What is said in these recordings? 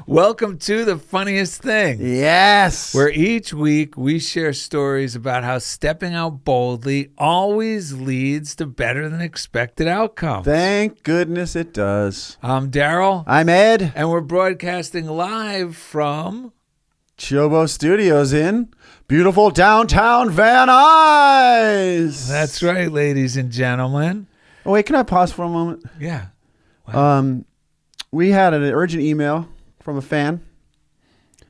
Welcome to The Funniest Thing. Yes. Where each week we share stories about how stepping out boldly always leads to better than expected outcomes. Thank goodness it does. I'm Darrell. I'm Ed. And we're broadcasting live from CHOBO Studios in beautiful downtown Van Nuys. That's right, ladies and gentlemen. Oh, wait, can I pause for a moment? Yeah. Wow. We had an urgent email from a fan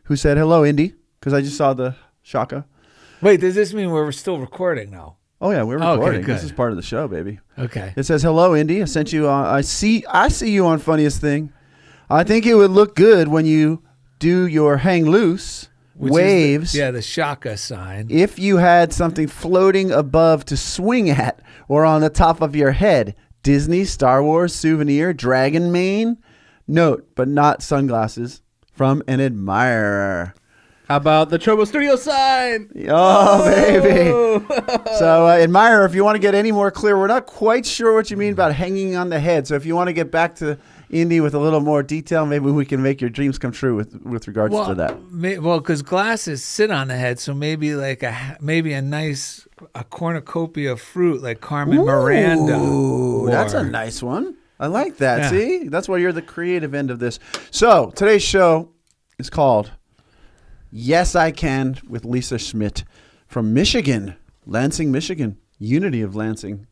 who said, hello, Indy, because I just saw the shaka. Wait, does this mean we're still recording now? Oh, yeah, we're recording. Okay, good. This is part of the show, baby. Okay. It says, hello, Indy. I sent you, I see you on Funniest Thing. I think it would look good when you do your hang loose waves. The shaka sign. If you had something floating above to swing at or on the top of your head. Disney, Star Wars, souvenir, dragon mane. Note, but not sunglasses. From an admirer. How about the CHOBO Studio sign? Oh, baby. So, admirer, if you want to get any more clear, we're not quite sure what you mean about hanging on the head. So if you want to get back to Indy with a little more detail, maybe we can make your dreams come true with regards to that. Well, because glasses sit on the head, so maybe like a nice cornucopia of fruit like Carmen Miranda. Ooh, that's a nice one. I like that. Yeah. See, that's why you're the creative end of this. So today's show is called Yes, I Can with Lisa Schmidt from Michigan, Lansing, Michigan, Unity of Lansing.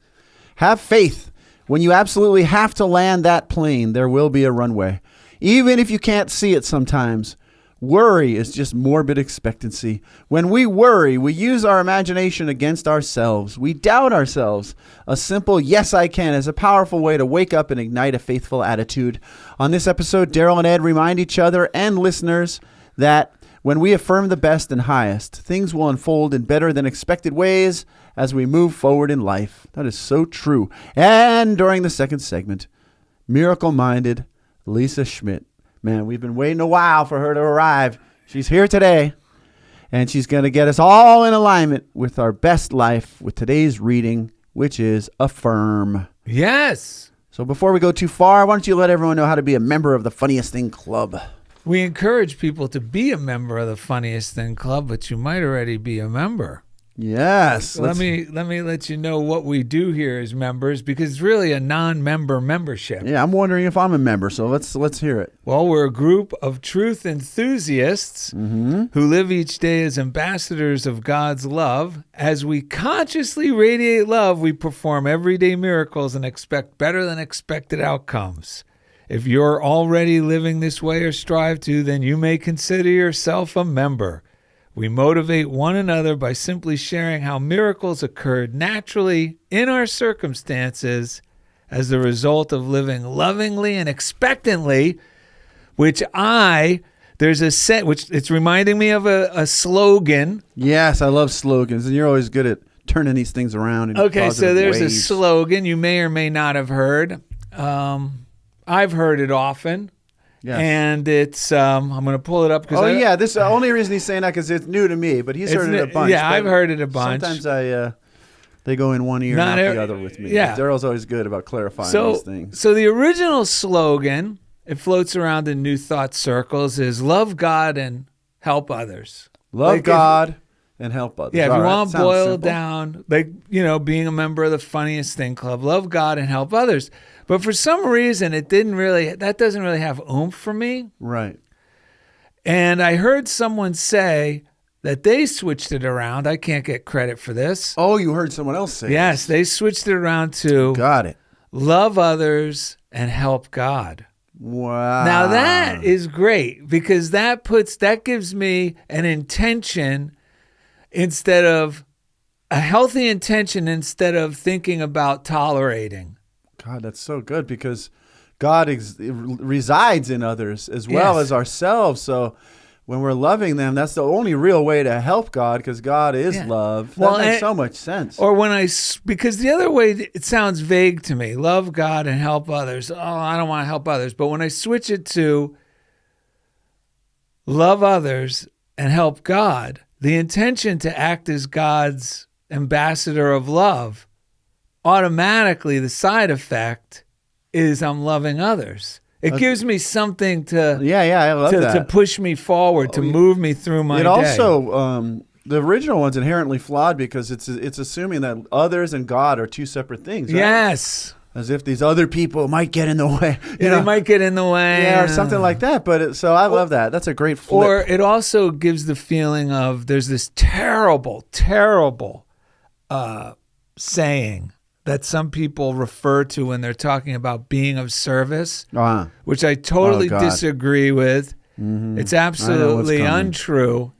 Have faith. When you absolutely have to land that plane, there will be a runway. Even if you can't see it sometimes, worry is just morbid expectancy. When we worry, we use our imagination against ourselves. We doubt ourselves. A simple yes, I can is a powerful way to wake up and ignite a faithful attitude. On this episode, Darrell and Ed remind each other and listeners that when we affirm the best and highest, things will unfold in better than expected ways as we move forward in life. That is so true. And during the second segment, miracle-minded Lisa Schmidt. Man, we've been waiting a while for her to arrive. She's here today, and she's going to get us all in alignment with our best life with today's reading, which is Affirm. Yes. So before we go too far, why don't you let everyone know how to be a member of the Funniest Thing Club? We encourage people to be a member of the Funniest Thing Club, but you might already be a member. Yes. Let me let you know what we do here as members, because it's really a non-member membership. Yeah, I'm wondering if I'm a member, so let's hear it. Well, we're a group of truth enthusiasts who live each day as ambassadors of God's love. As we consciously radiate love, we perform everyday miracles and expect better than expected outcomes. If you're already living this way or strive to, then you may consider yourself a member. We motivate one another by simply sharing how miracles occurred naturally in our circumstances as the result of living lovingly and expectantly, which it's reminding me of a slogan. Yes, I love slogans, and you're always good at turning these things around in Okay, so there's ways. A slogan you may or may not have heard. I've heard it often. Yes. And it's, I'm going to pull it up. This the only reason he's saying that because it's new to me, but he's heard it a bunch. Yeah, I've heard it a bunch. Sometimes they go in one ear and out the other with me. Yeah. Darrell's always good about clarifying these things. So the original slogan, it floats around in New Thought circles, is love God and help others. Love God and help others. Yeah, if you want to boil down, being a member of the Funniest Thing Club, love God and help others. But for some reason, that doesn't really have oomph for me. Right. And I heard someone say that they switched it around. I can't get credit for this. Oh, you heard someone else say Yes, they switched it around to Got it. Love others and help God. Wow. Now that is great, because that gives me an intention instead of a healthy intention instead of thinking about tolerating. God, that's so good, because God resides in others as well as ourselves. So when we're loving them, that's the only real way to help God, because God is love. That makes so much sense. Or because the other way, it sounds vague to me. Love God and help others. Oh, I don't want to help others. But when I switch it to love others and help God, the intention to act as God's ambassador of love, automatically the side effect is I'm loving others. It gives me something to I love that. to push me forward, to move me through my It day. also the original one's inherently flawed because it's assuming that others and God are two separate things. Right? Yes. As if these other people might get in the way. They might get in the way. Yeah, or something like that. But so I love that. That's a great flip. Or it also gives the feeling of there's this terrible, terrible saying that some people refer to when they're talking about being of service, which I totally disagree with. Mm-hmm. It's absolutely untrue.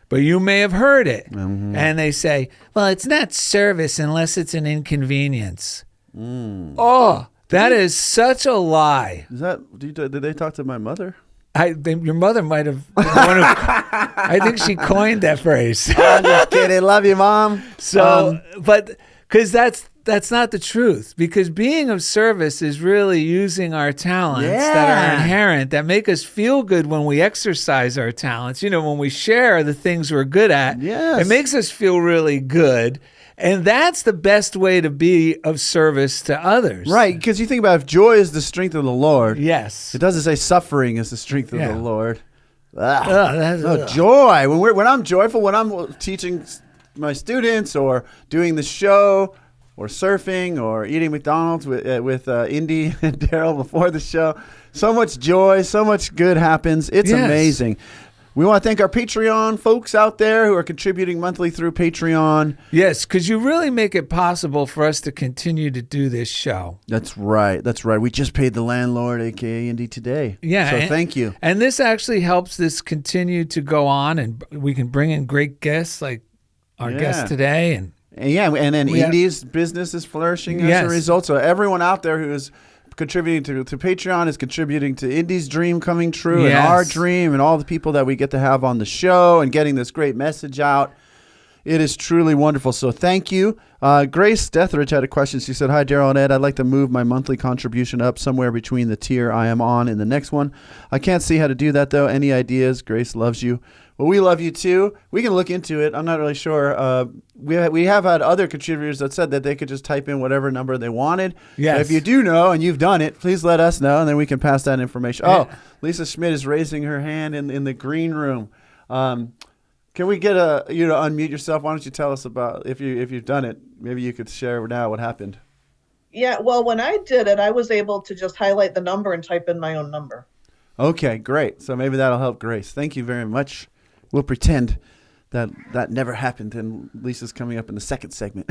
But you may have heard it. Mm-hmm. And they say, well, it's not service unless it's an inconvenience. Oh, that is such a lie. Is that? Did they talk to my mother? Your mother might have been the one who, I think she coined that phrase. I'm just kidding. Love you, Mom. So, but because that's not the truth. Because being of service is really using our talents that are inherent, that make us feel good when we exercise our talents. When we share the things we're good at, it makes us feel really good. And that's the best way to be of service to others. Right, because you think about if joy is the strength of the Lord. Yes. It doesn't say suffering is the strength of the Lord. Joy. When I'm joyful, when I'm teaching my students or doing the show or surfing or eating McDonald's with Indy and Darrell before the show, so much joy, so much good happens. It's amazing. We want to thank our Patreon folks out there who are contributing monthly through Patreon. Yes, because you really make it possible for us to continue to do this show. That's right. We just paid the landlord, a.k.a. Indy, today. Yeah. So thank you. And this actually helps this continue to go on, and we can bring in great guests like our guest today. And then Indy's business is flourishing as a result. So everyone out there who is contributing to Patreon is contributing to Indy's dream coming true and our dream and all the people that we get to have on the show and getting this great message out. It is truly wonderful. So thank you. Grace Deathridge had a question. She said, hi, Darrell and Ed. I'd like to move my monthly contribution up somewhere between the tier I am on and the next one. I can't see how to do that, though. Any ideas? Grace loves you. Well, we love you, too. We can look into it. I'm not really sure. We have had other contributors that said that they could just type in whatever number they wanted. Yes. So if you do know and you've done it, please let us know, and then we can pass that information. Oh, Lisa Schmidt is raising her hand in the green room. Can we get you to unmute yourself? Why don't you tell us about if you've done it? Maybe you could share now what happened. Yeah, well, when I did it, I was able to just highlight the number and type in my own number. Okay, great. So maybe that'll help Grace. Thank you very much. We'll pretend that never happened, and Lisa's coming up in the second segment.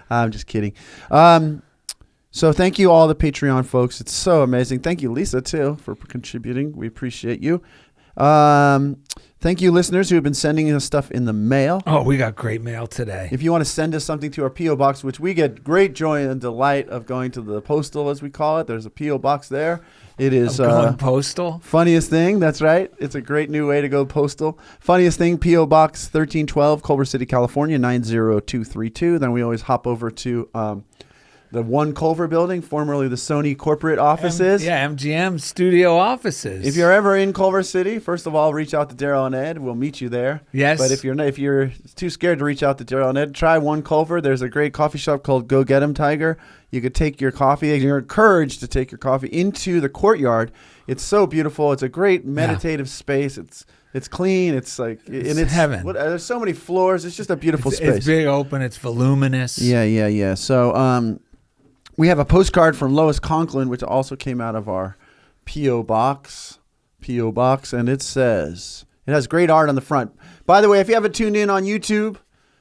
I'm just kidding. So thank you all the Patreon folks. It's so amazing. Thank you, Lisa, too, for contributing. We appreciate you. Thank you, listeners who have been sending us stuff in the mail. Oh, we got great mail today. If you want to send us something to our P.O. Box, which we get great joy and delight of going to the postal, as we call it. There's a P.O. Box there. It is going postal. Funniest thing. That's right. It's a great new way to go postal. Funniest thing, P.O. Box 1312, Culver City, California, 90232. Then we always hop over to the One Culver building, formerly the Sony corporate offices. MGM studio offices. If you're ever in Culver City, first of all, reach out to Darrell and Ed. We'll meet you there. Yes. But if you're too scared to reach out to Darrell and Ed, try One Culver. There's a great coffee shop called Go Get 'em Tiger. You could take your coffee, and you're encouraged to take your coffee into the courtyard. It's so beautiful. It's a great meditative space. It's clean. It's like it's heaven. There's so many floors. It's just a beautiful space. It's big open. It's voluminous. Yeah. So we have a postcard from Lois Conklin, which also came out of our P.O. Box, and it says, it has great art on the front. By the way, if you haven't tuned in on YouTube,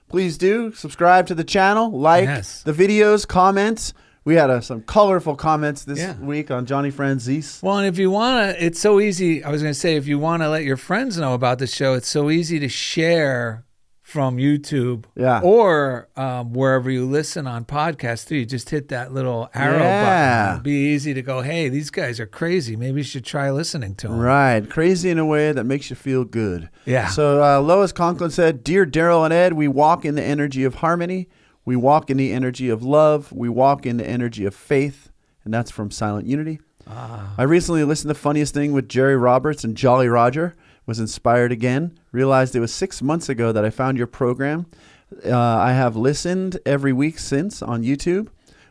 please do subscribe to the channel, like the videos, comments. We had some colorful comments this week on Johnny Franzese. Well, and if you want to, it's so easy. I was going to say, if you want to let your friends know about the show, it's so easy to share from YouTube or wherever you listen on podcasts too. You just hit that little arrow button. It'd be easy to go, hey, these guys are crazy. Maybe you should try listening to them. Right. Crazy in a way that makes you feel good. Yeah. So Lois Conklin said, Dear Darrell and Ed, we walk in the energy of harmony. We walk in the energy of love. We walk in the energy of faith. And that's from Silent Unity. I recently listened to Funniest Thing with Jerry Roberts and Jolly Roger. Was inspired again. Realized it was 6 months ago that I found your program. I have listened every week since on YouTube.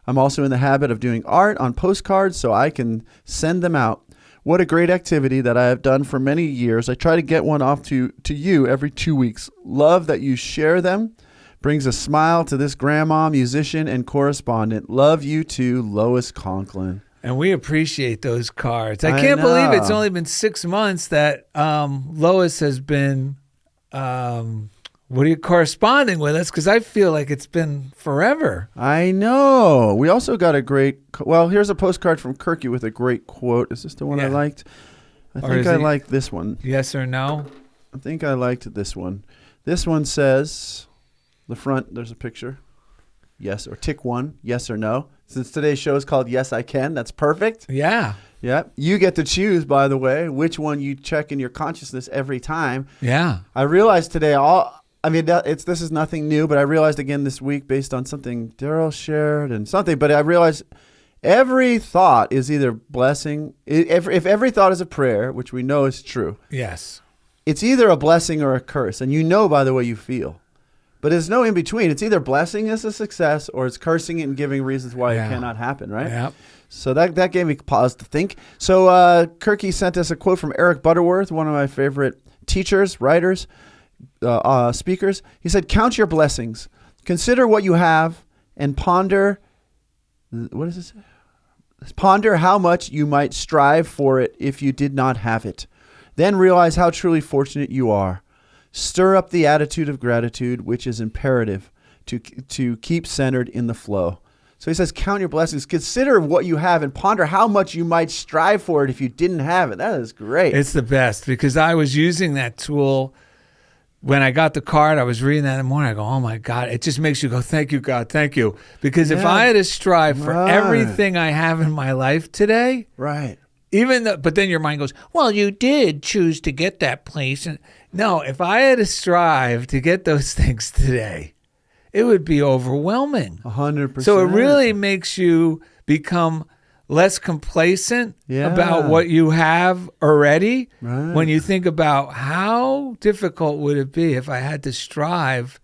I'm also in the habit of doing art on postcards so I can send them out. What a great activity that I have done for many years. I try to get one off to you every 2 weeks. Love that you share them. Brings a smile to this grandma, musician, and correspondent. Love you too, Lois Conklin. And we appreciate those cards. I can't believe it's only been 6 months that Lois has been corresponding with us, because I feel like it's been forever. I know. We also got a great, here's a postcard from Kirky with a great quote. Is this the one I liked? I think I like this one. Yes or no? I think I liked this one. This one says, the front, there's a picture. Yes, or tick 1, yes or no. Since today's show is called Yes I Can, that's perfect. Yeah. Yeah. You get to choose, by the way, which one you check in your consciousness every time. Yeah. I realized today, this is nothing new, but I realized again this week based on something Darrell shared and something, but I realized every thought is either blessing. If every thought is a prayer, which we know is true. Yes. It's either a blessing or a curse. And you know by the way you feel. But there's no in between. It's either blessing us a success or it's cursing it and giving reasons why it cannot happen, right? Yep. So that gave me pause to think. So Kirky sent us a quote from Eric Butterworth, one of my favorite teachers, writers, speakers. He said, count your blessings. Consider what you have and ponder, what does it say? Ponder how much you might strive for it if you did not have it. Then realize how truly fortunate you are. Stir up the attitude of gratitude, which is imperative to keep centered in the flow. So he says, count your blessings. Consider what you have and ponder how much you might strive for it if you didn't have it. That is great. It's the best, because I was using that tool when I got the card. I was reading that in the morning. I go, oh my God. It just makes you go, thank you, God. Thank you. Because if I had to strive for everything I have in my life today. Right. But then your mind goes, well, you did choose to get that place. And no, if I had to strive to get those things today, it would be overwhelming. 100%. So it really makes you become less complacent about what you have already. Right. When you think about how difficult would it be if I had to strive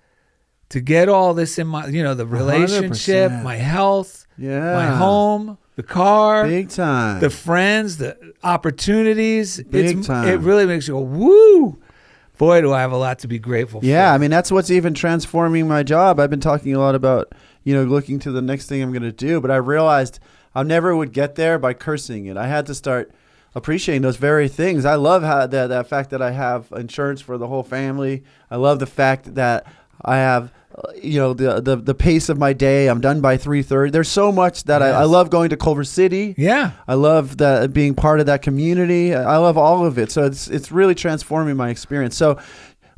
to get all this in my, the relationship, 100%. my health, Yeah. my home, the car, Big time. the friends, the opportunities. Big time. It really makes you go, woo. Boy, do I have a lot to be grateful for. Yeah, I mean, that's what's even transforming my job. I've been talking a lot about, looking to the next thing I'm going to do, but I realized I never would get there by cursing it. I had to start appreciating those very things. I love how that fact that I have insurance for the whole family. I love the fact that I have the pace of my day. I'm done by 3:30. There's so much that I love going to Culver City. Yeah. I love that being part of that community. I love all of it. So it's really transforming my experience. So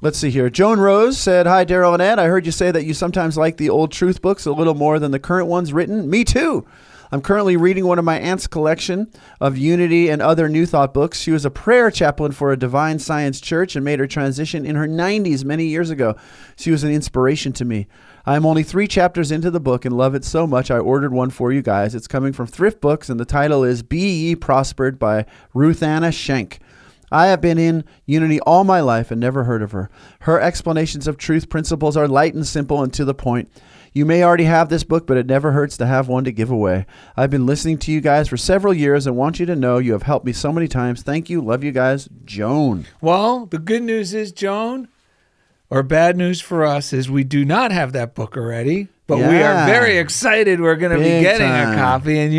let's see here. Joan Rose said, hi, Darrell and Ed. I heard you say that you sometimes like the old truth books a little more than the current ones written. Me too. I'm currently reading one of my aunt's collection of Unity and other New Thought books. She was a prayer chaplain for a Divine Science church and made her transition in her 90s many years ago. She was an inspiration to me. I'm only 3 chapters into the book and love it so much I ordered one for you guys. It's coming from Thrift Books, and the title is Be Ye Prospered by Ruth Anna Schenck. I have been in Unity all my life and never heard of her. Her explanations of truth principles are light and simple and to the point. You may already have this book, but it never hurts to have one to give away. I've been listening to you guys for several years and want you to know you have helped me so many times. Thank you. Love you guys. Joan. Well, the good news is, Joan, or bad news for us, is we do not have that book already. But we are very excited we're going to be getting a copy. And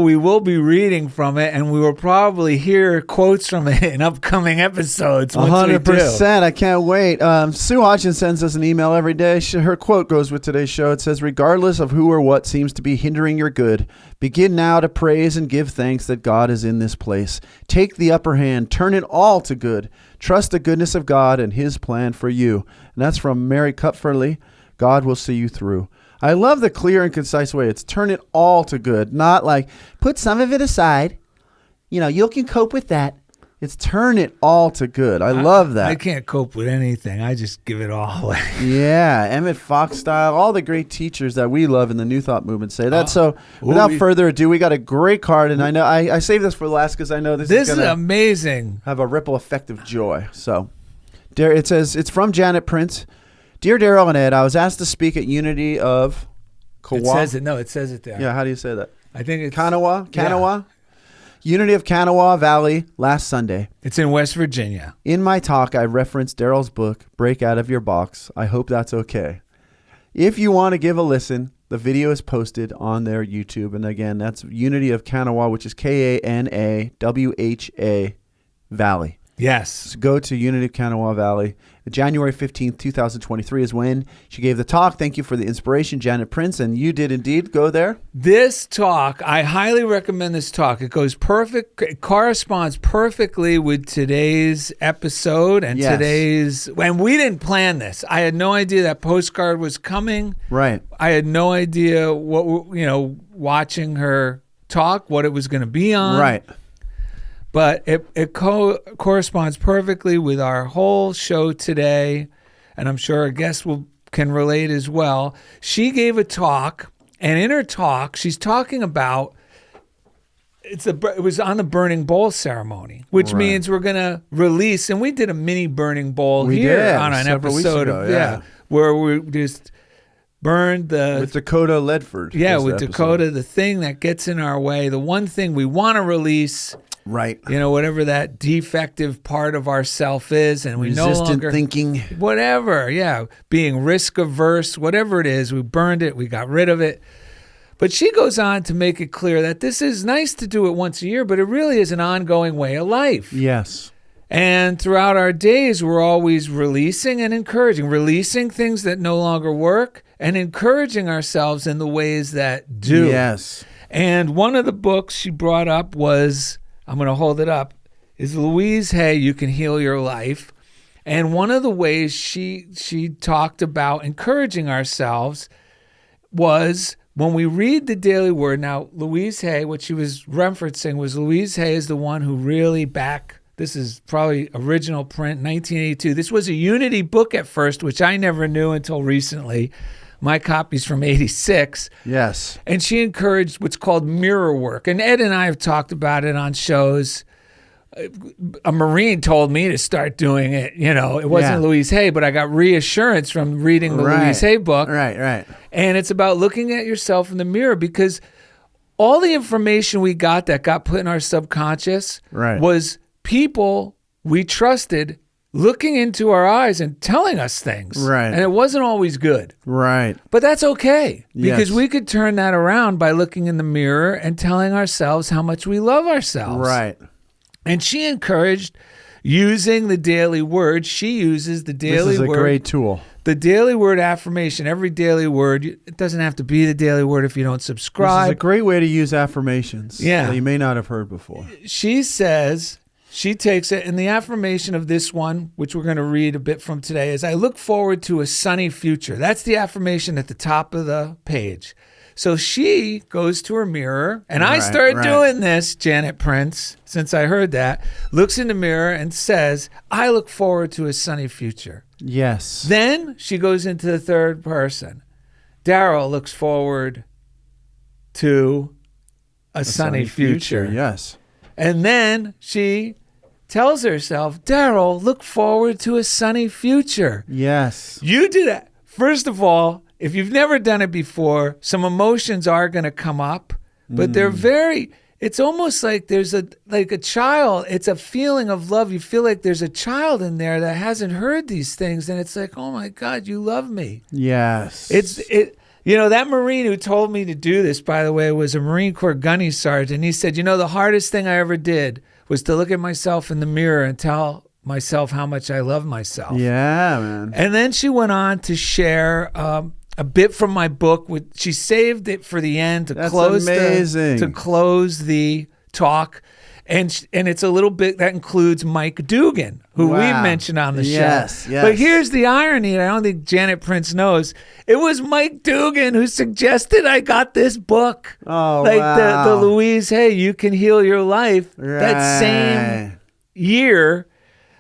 we will be reading from it. And we will probably hear quotes from it in upcoming episodes. 100%. I can't wait. Sue Hodgson sends us an email every day. Her quote goes with today's show. It says, regardless of who or what seems to be hindering your good, begin now to praise and give thanks that God is in this place. Take the upper hand. Turn it all to good. Trust the goodness of God and his plan for you. And that's from Mary Kupferle. God will see you through. I love the clear and concise way. It's turn it all to good, not like put some of it aside. You can cope with that. It's turn it all to good. I love that. I can't cope with anything. I just give it all away. Yeah, Emmett Fox style. All the great teachers that we love in the New Thought movement say that. So without further ado, we got a great card. And I know I saved this for last because I know this is amazing. Have a ripple effect of joy. So it says, it's from Janet Prince. Dear Darrell and Ed, I was asked to speak at Unity of It says it. No, it says it there. Yeah, how do you say that? I think it's Kanawha? Yeah. Unity of Kanawha Valley last Sunday. It's in West Virginia. In my talk, I referenced Darrell's book, Break Out of Your Box. I hope that's okay. If you want to give a listen, the video is posted on their YouTube. And again, that's Unity of Kanawha, which is Kanawha Valley. Yes. So go to Unity of Kanawha Valley. January 15th, 2023 is when she gave the talk. Thank you for the inspiration, Janet Prince. And you did indeed go there. This talk, I highly recommend this talk. It goes perfect, it corresponds perfectly with today's episode and and we didn't plan this. I had no idea that postcard was coming. Right. I had no idea watching her talk, what it was going to be on. Right. But it corresponds perfectly with our whole show today, and I'm sure our guests can relate as well. She gave a talk, and in her talk, she's talking about it was on the burning bowl ceremony, which means we're going to release, and we did a mini burning bowl on an episode of where we just burned with Dakota Ledford. Yeah, with Dakota, the thing that gets in our way, the one thing we want to release. Right. Whatever that defective part of ourself is, and we resistant no longer thinking. Whatever, being risk averse, whatever it is, we burned it, we got rid of it. But she goes on to make it clear that this is nice to do it once a year, but it really is an ongoing way of life. Yes. And throughout our days, we're always releasing and encouraging, releasing things that no longer work and encouraging ourselves in the ways that do. Yes. And one of the books she brought up was, I'm going to hold it up, is Louise Hay, You Can Heal Your Life. And one of the ways she talked about encouraging ourselves was when we read the daily word. Now, Louise Hay, what she was referencing was Louise Hay is the one who really this is probably original print, 1982. This was a Unity book at first, which I never knew until recently. My copy's from 86. Yes. And she encouraged what's called mirror work. And Ed and I have talked about it on shows. A Marine told me to start doing it. It wasn't Louise Hay, but I got reassurance from reading the Louise Hay book. Right. And it's about looking at yourself in the mirror, because all the information we got that got put in our subconscious was people we trusted looking into our eyes and telling us things. Right. And it wasn't always good. Right. But that's okay, because Yes. we could turn that around by looking in the mirror and telling ourselves how much we love ourselves. Right. And she encouraged using the daily word. She uses the daily word. This is a great tool. The daily word affirmation, every daily word. It doesn't have to be the daily word if you don't subscribe. This is a great way to use affirmations Yeah. that you may not have heard before. She says, she takes it, and the affirmation of this one, which we're going to read a bit from today, is I look forward to a sunny future. That's the affirmation at the top of the page. So she goes to her mirror, and I started doing this, Janet Prince, since I heard that, looks in the mirror and says, I look forward to a sunny future. Yes. Then she goes into the third person. Darrell looks forward to a sunny future. Yes. And then she tells herself, Darrell, look forward to a sunny future. Yes. You do that. First of all, if you've never done it before, some emotions are going to come up, but they're it's almost like there's a child. It's a feeling of love. You feel like there's a child in there that hasn't heard these things, and it's like, oh my God, you love me. Yes. That Marine who told me to do this, by the way, was a Marine Corps gunny sergeant. He said, the hardest thing I ever did was to look at myself in the mirror and tell myself how much I love myself. Yeah, man. And then she went on to share a bit from my book. She saved it for the end to close the talk. And it's a little bit that includes Mike Dugan, who we mentioned on the show. Yes. But here's the irony, and I don't think Janet Prince knows. It was Mike Dugan who suggested I got this book. Oh, the Louise Hay, You Can Heal Your Life. Right. That same year.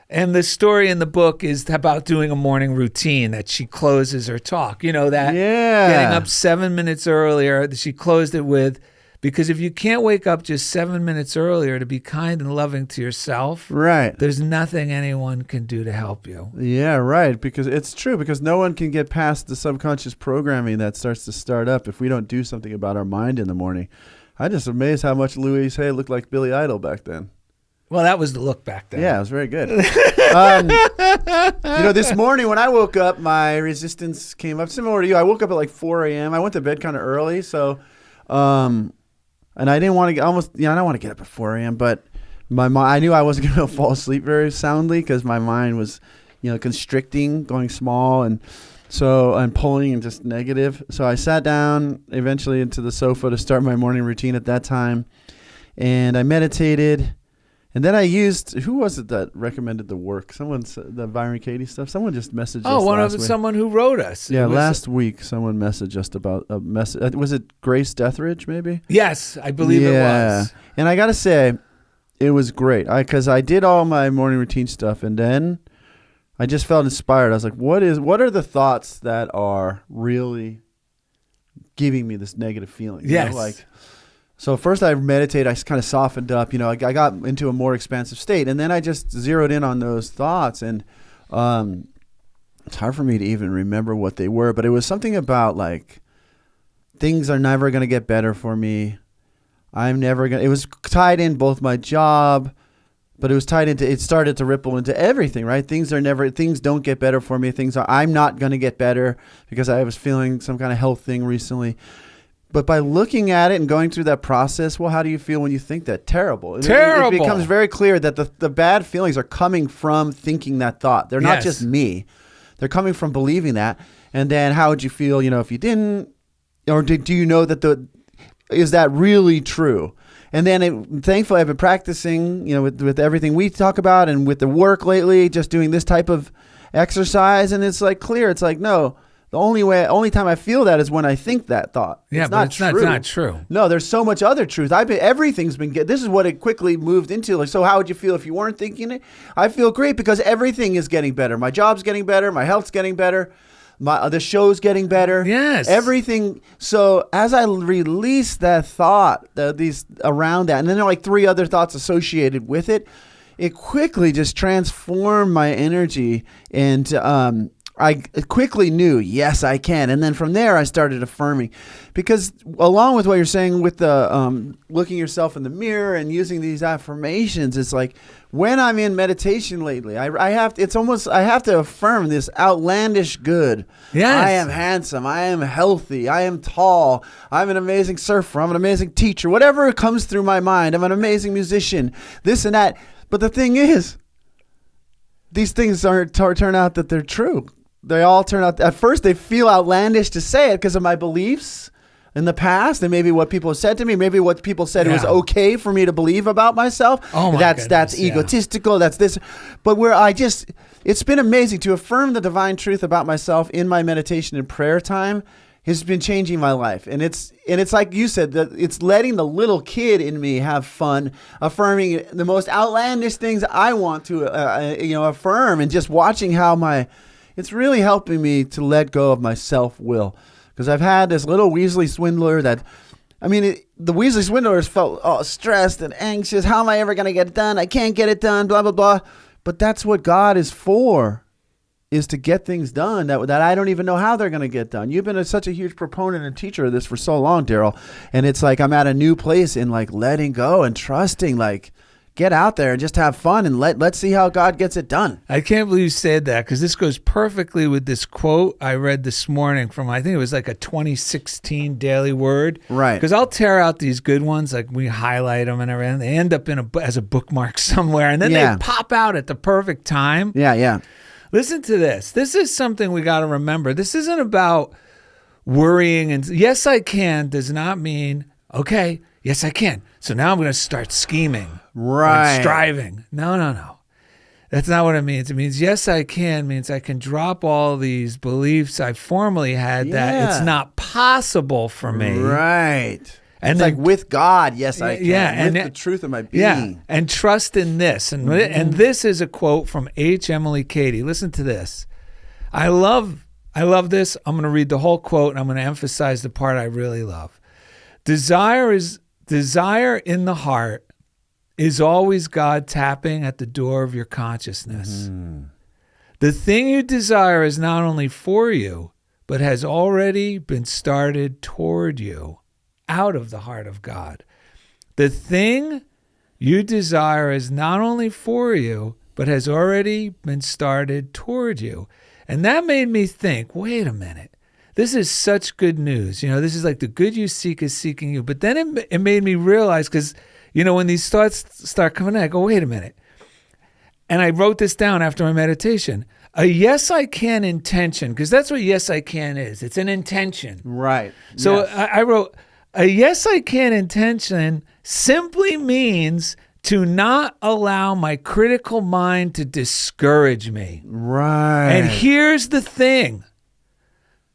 And the story in the book is about doing a morning routine that she closes her talk. Getting up 7 minutes earlier. She closed it with, Because if you can't wake up just 7 minutes earlier to be kind and loving to yourself, Right. there's nothing anyone can do to help you. Yeah, right. Because it's true. Because no one can get past the subconscious programming that starts to start up if we don't do something about our mind in the morning. I'm just amazed how much Louise Hay looked like Billy Idol back then. Well, that was the look back then. Yeah, it was very good. This morning when I woke up, my resistance came up. Similar to you, I woke up at like 4 a.m. I went to bed kind of early, so, and I didn't want to I don't want to get up at 4 a.m. But I knew I wasn't going to fall asleep very soundly because my mind was, constricting, going small, and pulling and just negative. So I sat down eventually into the sofa to start my morning routine at that time, and I meditated. And then I used, who was it that recommended the work? Someone said the Byron Katie stuff. Someone just messaged us. Someone who wrote us. Yeah, last week someone messaged us about a message. Was it Grace Deathridge, maybe? Yes, I believe it was. And I got to say, it was great. Because I did all my morning routine stuff, and then I just felt inspired. I was like, what are the thoughts that are really giving me this negative feeling? Yes. So first I meditated, I kind of softened up, I got into a more expansive state, and then I just zeroed in on those thoughts, and it's hard for me to even remember what they were, but it was something about like, things are never going to get better for me. It was tied in both my job, but it started to ripple into everything, right? Things don't get better for me. I'm not going to get better because I was feeling some kind of health thing recently. But by looking at it and going through that process, well, how do you feel when you think that? Terrible. It becomes very clear that the bad feelings are coming from thinking that thought. They're not just me. They're coming from believing that. And then how would you feel, if you didn't? Or do you know that is that really true? And then thankfully I've been practicing, with everything we talk about and with the work lately, just doing this type of exercise. And it's like clear. It's like, no. The only time I feel that is when I think that thought. Yeah, it's not true. No, there's so much other truth. Everything's been good. This is what it quickly moved into. Like, so how would you feel if you weren't thinking it? I feel great because everything is getting better. My job's getting better. My health's getting better. The show's getting better. Yes. Everything. So as I release that thought, these around that, and then there are like 3 other thoughts associated with it, it quickly just transformed my energy, and I quickly knew, yes, I can. And then from there, I started affirming. Because along with what you're saying with the looking yourself in the mirror and using these affirmations, it's like when I'm in meditation lately, I have to affirm this outlandish good. Yes. I am handsome. I am healthy. I am tall. I'm an amazing surfer. I'm an amazing teacher. Whatever comes through my mind, I'm an amazing musician. This and that. But the thing is, these things turn out that they're true. They all turn out, at first they feel outlandish to say it because of my beliefs in the past, and maybe what people said to me, maybe what people said it was okay for me to believe about myself. Oh my that's goodness, egotistical. That's this. But it's been amazing to affirm the divine truth about myself in my meditation and prayer time. Has been changing my life, and it's like you said, that it's letting the little kid in me have fun, affirming the most outlandish things I want to affirm, and just watching how it's really helping me to let go of my self-will, because I've had this little Weasley swindler the Weasley swindlers felt stressed and anxious. How am I ever going to get it done? I can't get it done. Blah blah blah. But that's what God is for. Is to get things done that I don't even know how they're going to get done. You've been such a huge proponent and teacher of this for so long, Darrell. And it's like I'm at a new place in like letting go and trusting, like get out there and just have fun and let's see how God gets it done. I can't believe you said that, because this goes perfectly with this quote I read this morning from, I think it was like a 2016 Daily Word. Right. Because I'll tear out these good ones, like we highlight them and everything. They end up as a bookmark somewhere, and then they pop out at the perfect time. Yeah. Listen to this. This is something we got to remember. This isn't about worrying. And yes, I can does not mean, okay, yes, I can. So now I'm going to start scheming. Right. Striving. No. That's not what it means. It means, yes, I can means I can drop all these beliefs I formerly had that it's not possible for me. Right. And it's then, like with God, yes, I can. Yeah, with the truth of my being. Yeah, and trust in this. And this is a quote from H. Emily Cady. Listen to this. I love this. I'm going to read the whole quote, and I'm going to emphasize the part I really love. Desire is desire in the heart is always God tapping at the door of your consciousness. The thing you desire is not only for you, but has already been started toward you out of the heart of God. The thing you desire is not only for you, but has already been started toward you. And that made me think, wait a minute, this is such good news. This is like the good you seek is seeking you. But then it made me realize, because, when these thoughts start coming in, I go, wait a minute. And I wrote this down after my meditation. A yes, I can intention, because that's what yes, I can is. It's an intention. Right. So Yes. I wrote, a yes, I can intention simply means to not allow my critical mind to discourage me. Right. And here's the thing.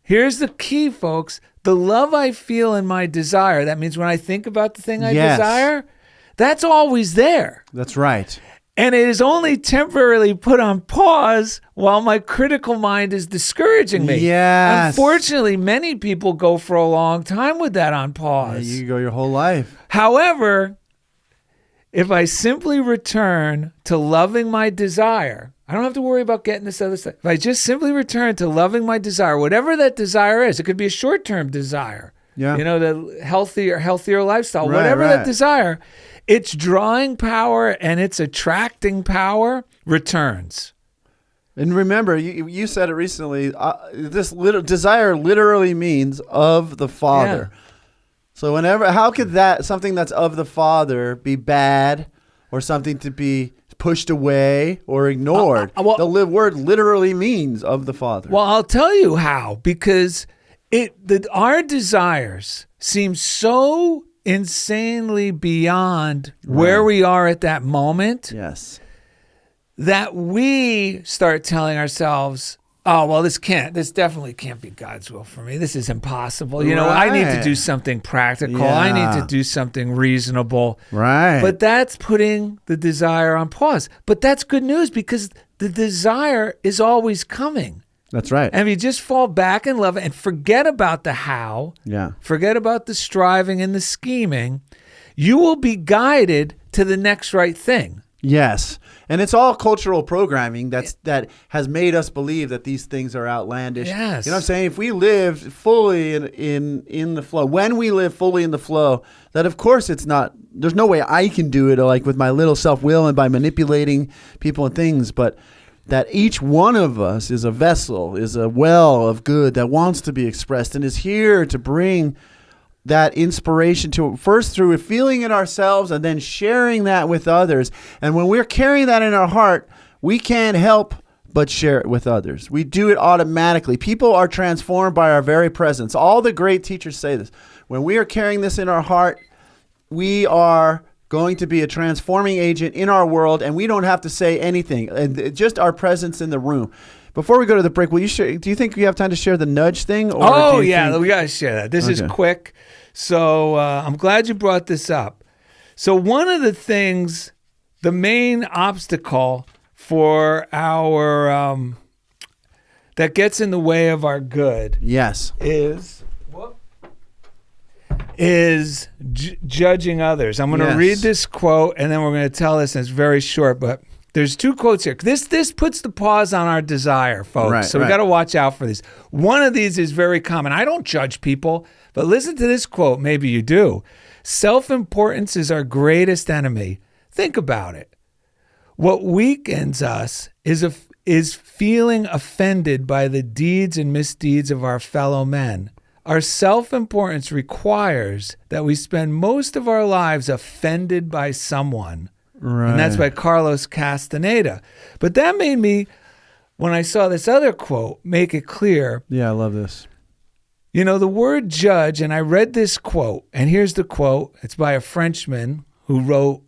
Here's the key, folks. The love I feel in my desire, that means when I think about the thing I Yes. desire, that's always there. That's right. And it is only temporarily put on pause while my critical mind is discouraging me. Yes. Unfortunately, many people go for a long time with that on pause. You go your whole life. However, if I simply return to loving my desire, I don't have to worry about getting this other stuff. If I just simply return to loving my desire, whatever that desire is, it could be a short-term desire. Yeah. The healthier lifestyle, Right, whatever right. that desire, its drawing power and its attracting power returns. And remember, you said it recently. This desire literally means of the Father. Yeah. So how could something that's of the Father be bad, or something to be pushed away or ignored? The word literally means of the Father. Well, I'll tell you how, because our desires seem so insanely beyond where we are at that moment. Yes. That we start telling ourselves, oh, well, this definitely can't be God's will for me. This is impossible. I need to do something practical. Yeah. I need to do something reasonable. Right. But that's putting the desire on pause. But that's good news, because the desire is always coming. That's right. And if you just fall back in love and forget about the how, forget about the striving and the scheming, you will be guided to the next right thing. Yes. And it's all cultural programming that has made us believe that these things are outlandish. Yes. You know what I'm saying? If we live fully in the flow, when we live fully in the flow, that of course there's no way I can do it like with my little self-will and by manipulating people and things, but that each one of us is a vessel, is a well of good that wants to be expressed and is here to bring that inspiration to first through feeling it ourselves and then sharing that with others. And when we're carrying that in our heart, we can't help but share it with others. We do it automatically. People are transformed by our very presence. All the great teachers say this. When we are carrying this in our heart, we are going to be a transforming agent in our world, and we don't have to say anything. And just our presence in the room. Before we go to the break, will you share? Do you think we have time to share the nudge thing? Or we got to share that. This is quick. So I'm glad you brought this up. So one of the things, the main obstacle for our that gets in the way of our good, yes, is judging others. I'm going to read this quote, and then we're going to tell this, and it's very short, but there's two quotes here. This puts the pause on our desire, folks. Right, so we got to watch out for these. One of these is very common. I don't judge people, but listen to this quote. Maybe you do. Self-importance is our greatest enemy. Think about it. What weakens us is feeling offended by the deeds and misdeeds of our fellow men. Our self-importance requires that we spend most of our lives offended by someone. Right. And that's by Carlos Castaneda. But that made me, when I saw this other quote, make it clear. Yeah, I love this. The word judge, and I read this quote, and here's the quote. It's by a Frenchman who wrote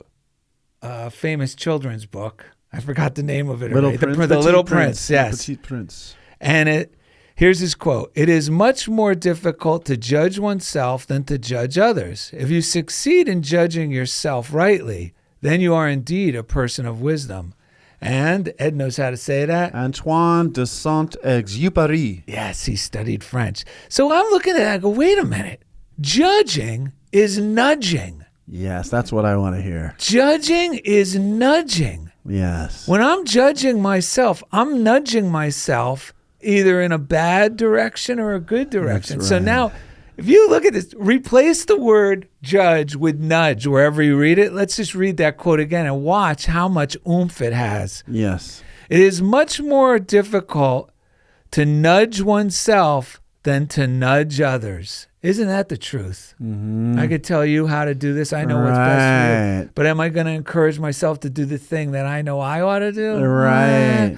a famous children's book. I forgot the name of it. Little already. Prince. The Little Prince, yes. Petit Prince. And here's his quote. It is much more difficult to judge oneself than to judge others. If you succeed in judging yourself rightly, then you are indeed a person of wisdom. And Ed knows how to say that. Antoine de Saint-Exupéry. Yes, he studied French. So I'm looking at it, I go, wait a minute. Judging is nudging. Yes, that's what I want to hear. Judging is nudging. Yes. When I'm judging myself, I'm nudging myself either in a bad direction or a good direction. That's So right. now, if you look at this, replace the word judge with nudge wherever you read it. Let's just read that quote again and watch how much oomph it has. Yes. It is much more difficult to nudge oneself than to nudge others. Isn't that the truth? Mm-hmm. I could tell you how to do this. I know what's best for you. Right. But am I going to encourage myself to do the thing that I know I ought to do? Right.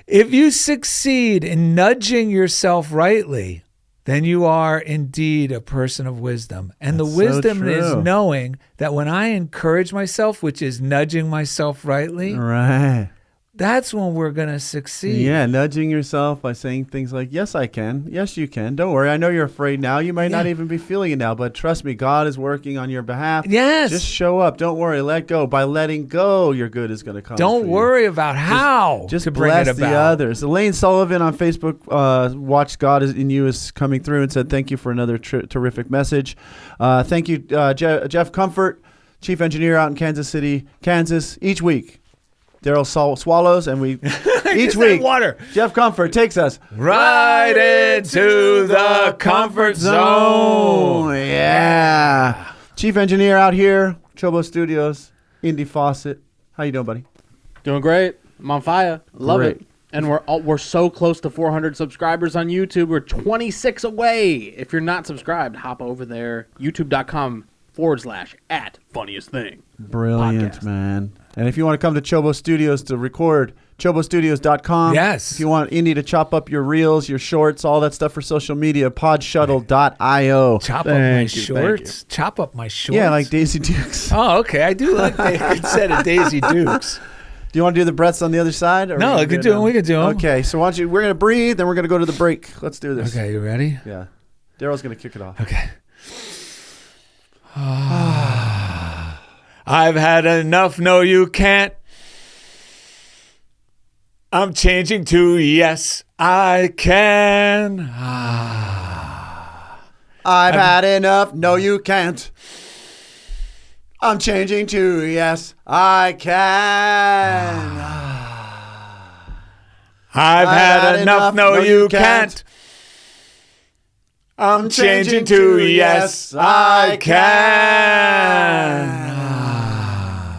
If you succeed in nudging yourself rightly, then you are indeed a person of wisdom. And That's the wisdom so is true. knowing that when I encourage myself, which is nudging myself rightly, Right. that's when we're going to succeed. Yeah, nudging yourself by saying things like, yes, I can. Yes, you can. Don't worry. I know you're afraid now. You might not Yeah. even be feeling it now, but trust me, God is working on your behalf. Yes. Just show up. Don't worry. Let go. By letting go, your good is going to come. Don't for you. worry about how Just to bring bless it about. the others. Elaine Sullivan on Facebook watched God in You is coming through and said, thank you for another terrific message. Thank you, Jeff Comfort, Chief Engineer out in Kansas City, Kansas. Each week, Darrell swallows, and we each week, water. Jeff Comfort takes us Right into the comfort zone. Yeah. Chief Engineer out here, CHOBO Studios, Indy Fawcett. How you doing, buddy? Doing great. I'm on fire. Love Great. it. And we're so close to 400 subscribers on YouTube. We're 26 away. If you're not subscribed, hop over there. YouTube.com/@funniest thing. Brilliant, Podcast. man. And if you want to come to CHOBO Studios to record, CHOBOstudios.com. Yes. If you want Indy to chop up your reels, your shorts, all that stuff for social media, PodShuttle.io. Chop up my shorts. Chop up my shorts. Yeah, like Daisy Dukes. Oh, okay. I do like the good set of Daisy Dukes. Do you want to do the breaths on the other side? Or No, we I can do them. We can do them. Okay, so why don't you? We're gonna breathe, then we're gonna go to the break. Let's do this. Okay, you ready? Yeah. Darrell's gonna kick it off. Okay. I've had enough. No, you can't. I'm changing to yes, I can. I've had enough. No, you can't. I'm changing to yes, I can. I've had enough. No, you can't. I'm changing to yes, I can.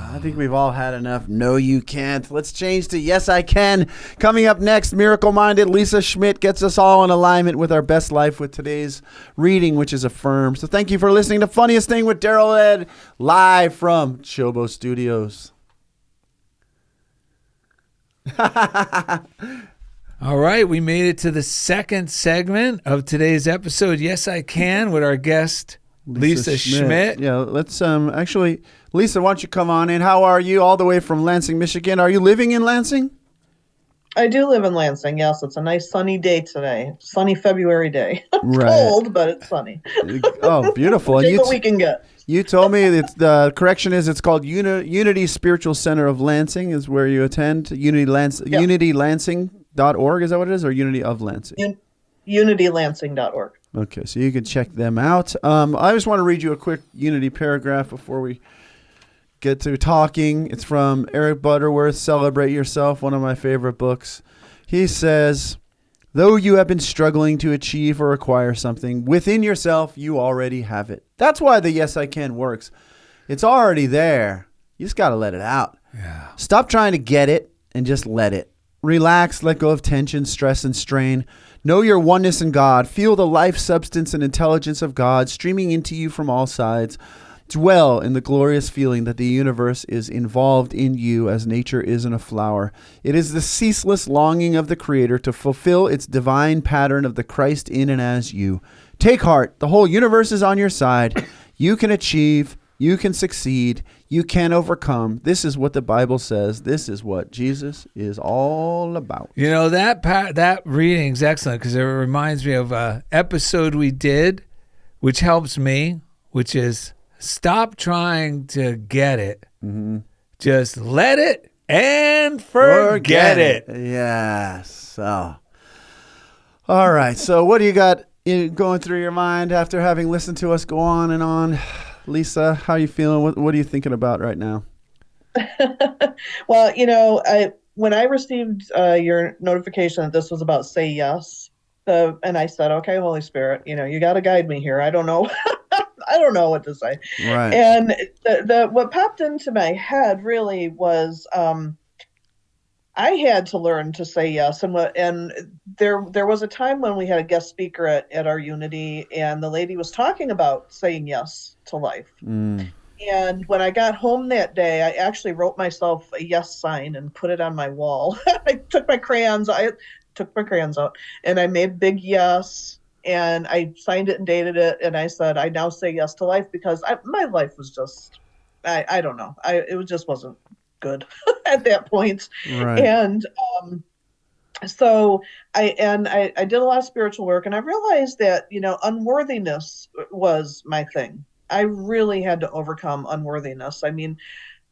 I think we've all had enough. No, you can't. Let's change to yes, I can. Coming up next, miracle-minded Lisa Schmidt gets us all in alignment with our best life with today's reading, which is Affirm. So thank you for listening to Funniest Thing with Darrell and Ed, live from CHOBO Studios. All right, we made it to the second segment of today's episode. Yes, I can, with our guest Lisa Schmidt. Yeah, let's actually, Lisa, why don't you come on in? How are you? All the way from Lansing, Michigan. Are you living in Lansing? I do live in Lansing. Yes, it's a nice sunny day today. Sunny February day. It's Right. cold, but it's sunny. Oh, beautiful. Take what we can get. You told me that the correction is it's called Unity Spiritual Center of Lansing is where you attend. UnityLansing.org, is that what it is? Or Unity of Lansing? UnityLansing.org. Okay, so you can check them out. I just want to read you a quick Unity paragraph before we get to talking. It's from Eric Butterworth, Celebrate Yourself, one of my favorite books. He says, though you have been struggling to achieve or acquire something, within yourself, you already have it. That's why the Yes, I Can works. It's already there. You just got to let it out. Yeah. Stop trying to get it and just let it. Relax, let go of tension, stress, and strain. Know your oneness in God. Feel the life, substance, and intelligence of God streaming into you from all sides. Dwell in the glorious feeling that the universe is involved in you as nature is in a flower. It is the ceaseless longing of the Creator to fulfill its divine pattern of the Christ in and as you. Take heart. The whole universe is on your side. You can achieve. You can succeed. You can overcome. This is what the Bible says. This is what Jesus is all about. You know, that reading is excellent because it reminds me of an episode we did, which helps me, which is stop trying to get it. Mm-hmm. Just let it and forget it. Yes. So, all right. So what do you got going through your mind after having listened to us go on and on? Lisa, how are you feeling? What are you thinking about right now? Well, when I received your notification that this was about say yes, and I said, okay, Holy Spirit, you got to guide me here. I don't know. I don't know what to say. Right. And what popped into my head really was I had to learn to say yes. And there was a time when we had a guest speaker at our Unity, and the lady was talking about saying yes to life. And when I got home that day, I actually wrote myself a yes sign and put it on my wall. I took my crayons out and I made big yes, and I signed it and dated it. And I said, I now say yes to life, because my life was just, I don't know. It just wasn't good at that point. Right. And so I did a lot of spiritual work, and I realized that, unworthiness was my thing. I really had to overcome unworthiness. I mean,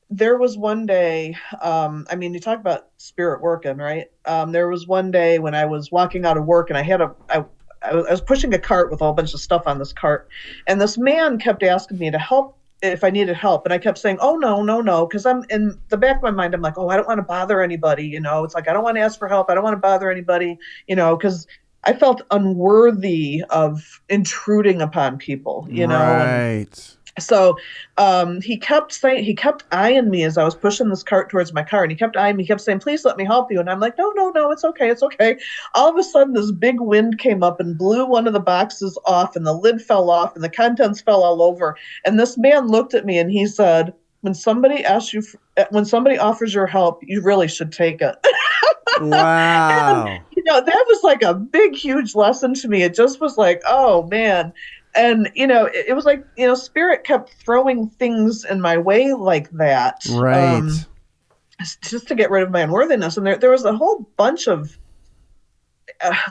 there was one day, you talk about spirit working, right? There was one day when I was walking out of work, and I was pushing a cart with a whole bunch of stuff on this cart. And this man kept asking me to help if I needed help. And I kept saying, oh, no. Because I'm in the back of my mind, I'm like, oh, I don't want to bother anybody. It's like, I don't want to ask for help. I don't want to bother anybody, because I felt unworthy of intruding upon people, Right. And so he kept eyeing me as I was pushing this cart towards my car, and he kept eyeing me. He kept saying, please let me help you. And I'm like, no, it's okay. All of a sudden, this big wind came up and blew one of the boxes off, and the lid fell off, and the contents fell all over. And this man looked at me and he said, when somebody offers your help, you really should take it. Wow. And, that was like a big, huge lesson to me. It just was like, oh, man. And, it was like, Spirit kept throwing things in my way like that. Right. Just to get rid of my unworthiness. And there was a whole bunch of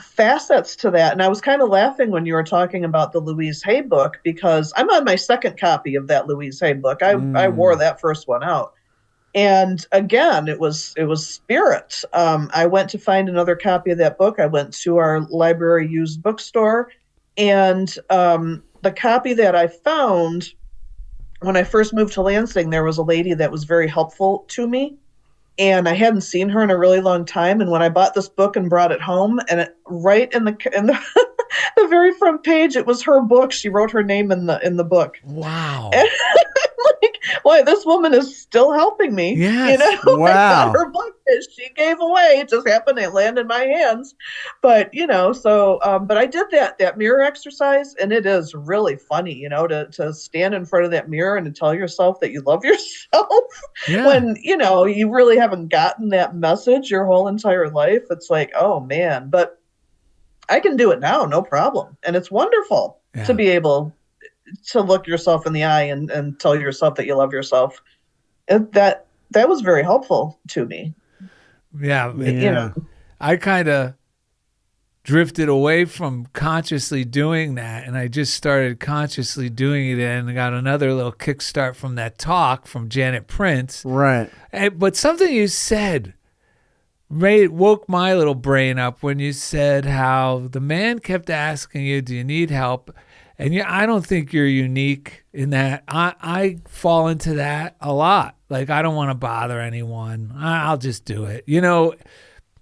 facets to that. And I was kind of laughing when you were talking about the Louise Hay book, because I'm on my second copy of that Louise Hay book. I wore that first one out. And again, it was Spirit. I went to find another copy of that book. I went to our library used bookstore, and the copy that I found when I first moved to Lansing, there was a lady that was very helpful to me, and I hadn't seen her in a really long time. And when I bought this book and brought it home, and right in the the very front page, it was her book. She wrote her name in the book. Wow. And boy, this woman is still helping me. Yes. Wow. Her book that she gave away, it just happened to land in my hands. But, but I did that mirror exercise, and it is really funny, to stand in front of that mirror and to tell yourself that you love yourself when, you really haven't gotten that message your whole entire life. It's like, oh, man. But I can do it now, no problem. And it's wonderful to be able to look yourself in the eye and tell yourself that you love yourself. That was very helpful to me. Yeah. I kind of drifted away from consciously doing that, and I just started consciously doing it, and got another little kickstart from that talk from Janet Prince. Right. But something you said woke my little brain up when you said how the man kept asking you, do you need help? And I don't think you're unique in that. I fall into that a lot. Like, I don't want to bother anyone. I'll just do it,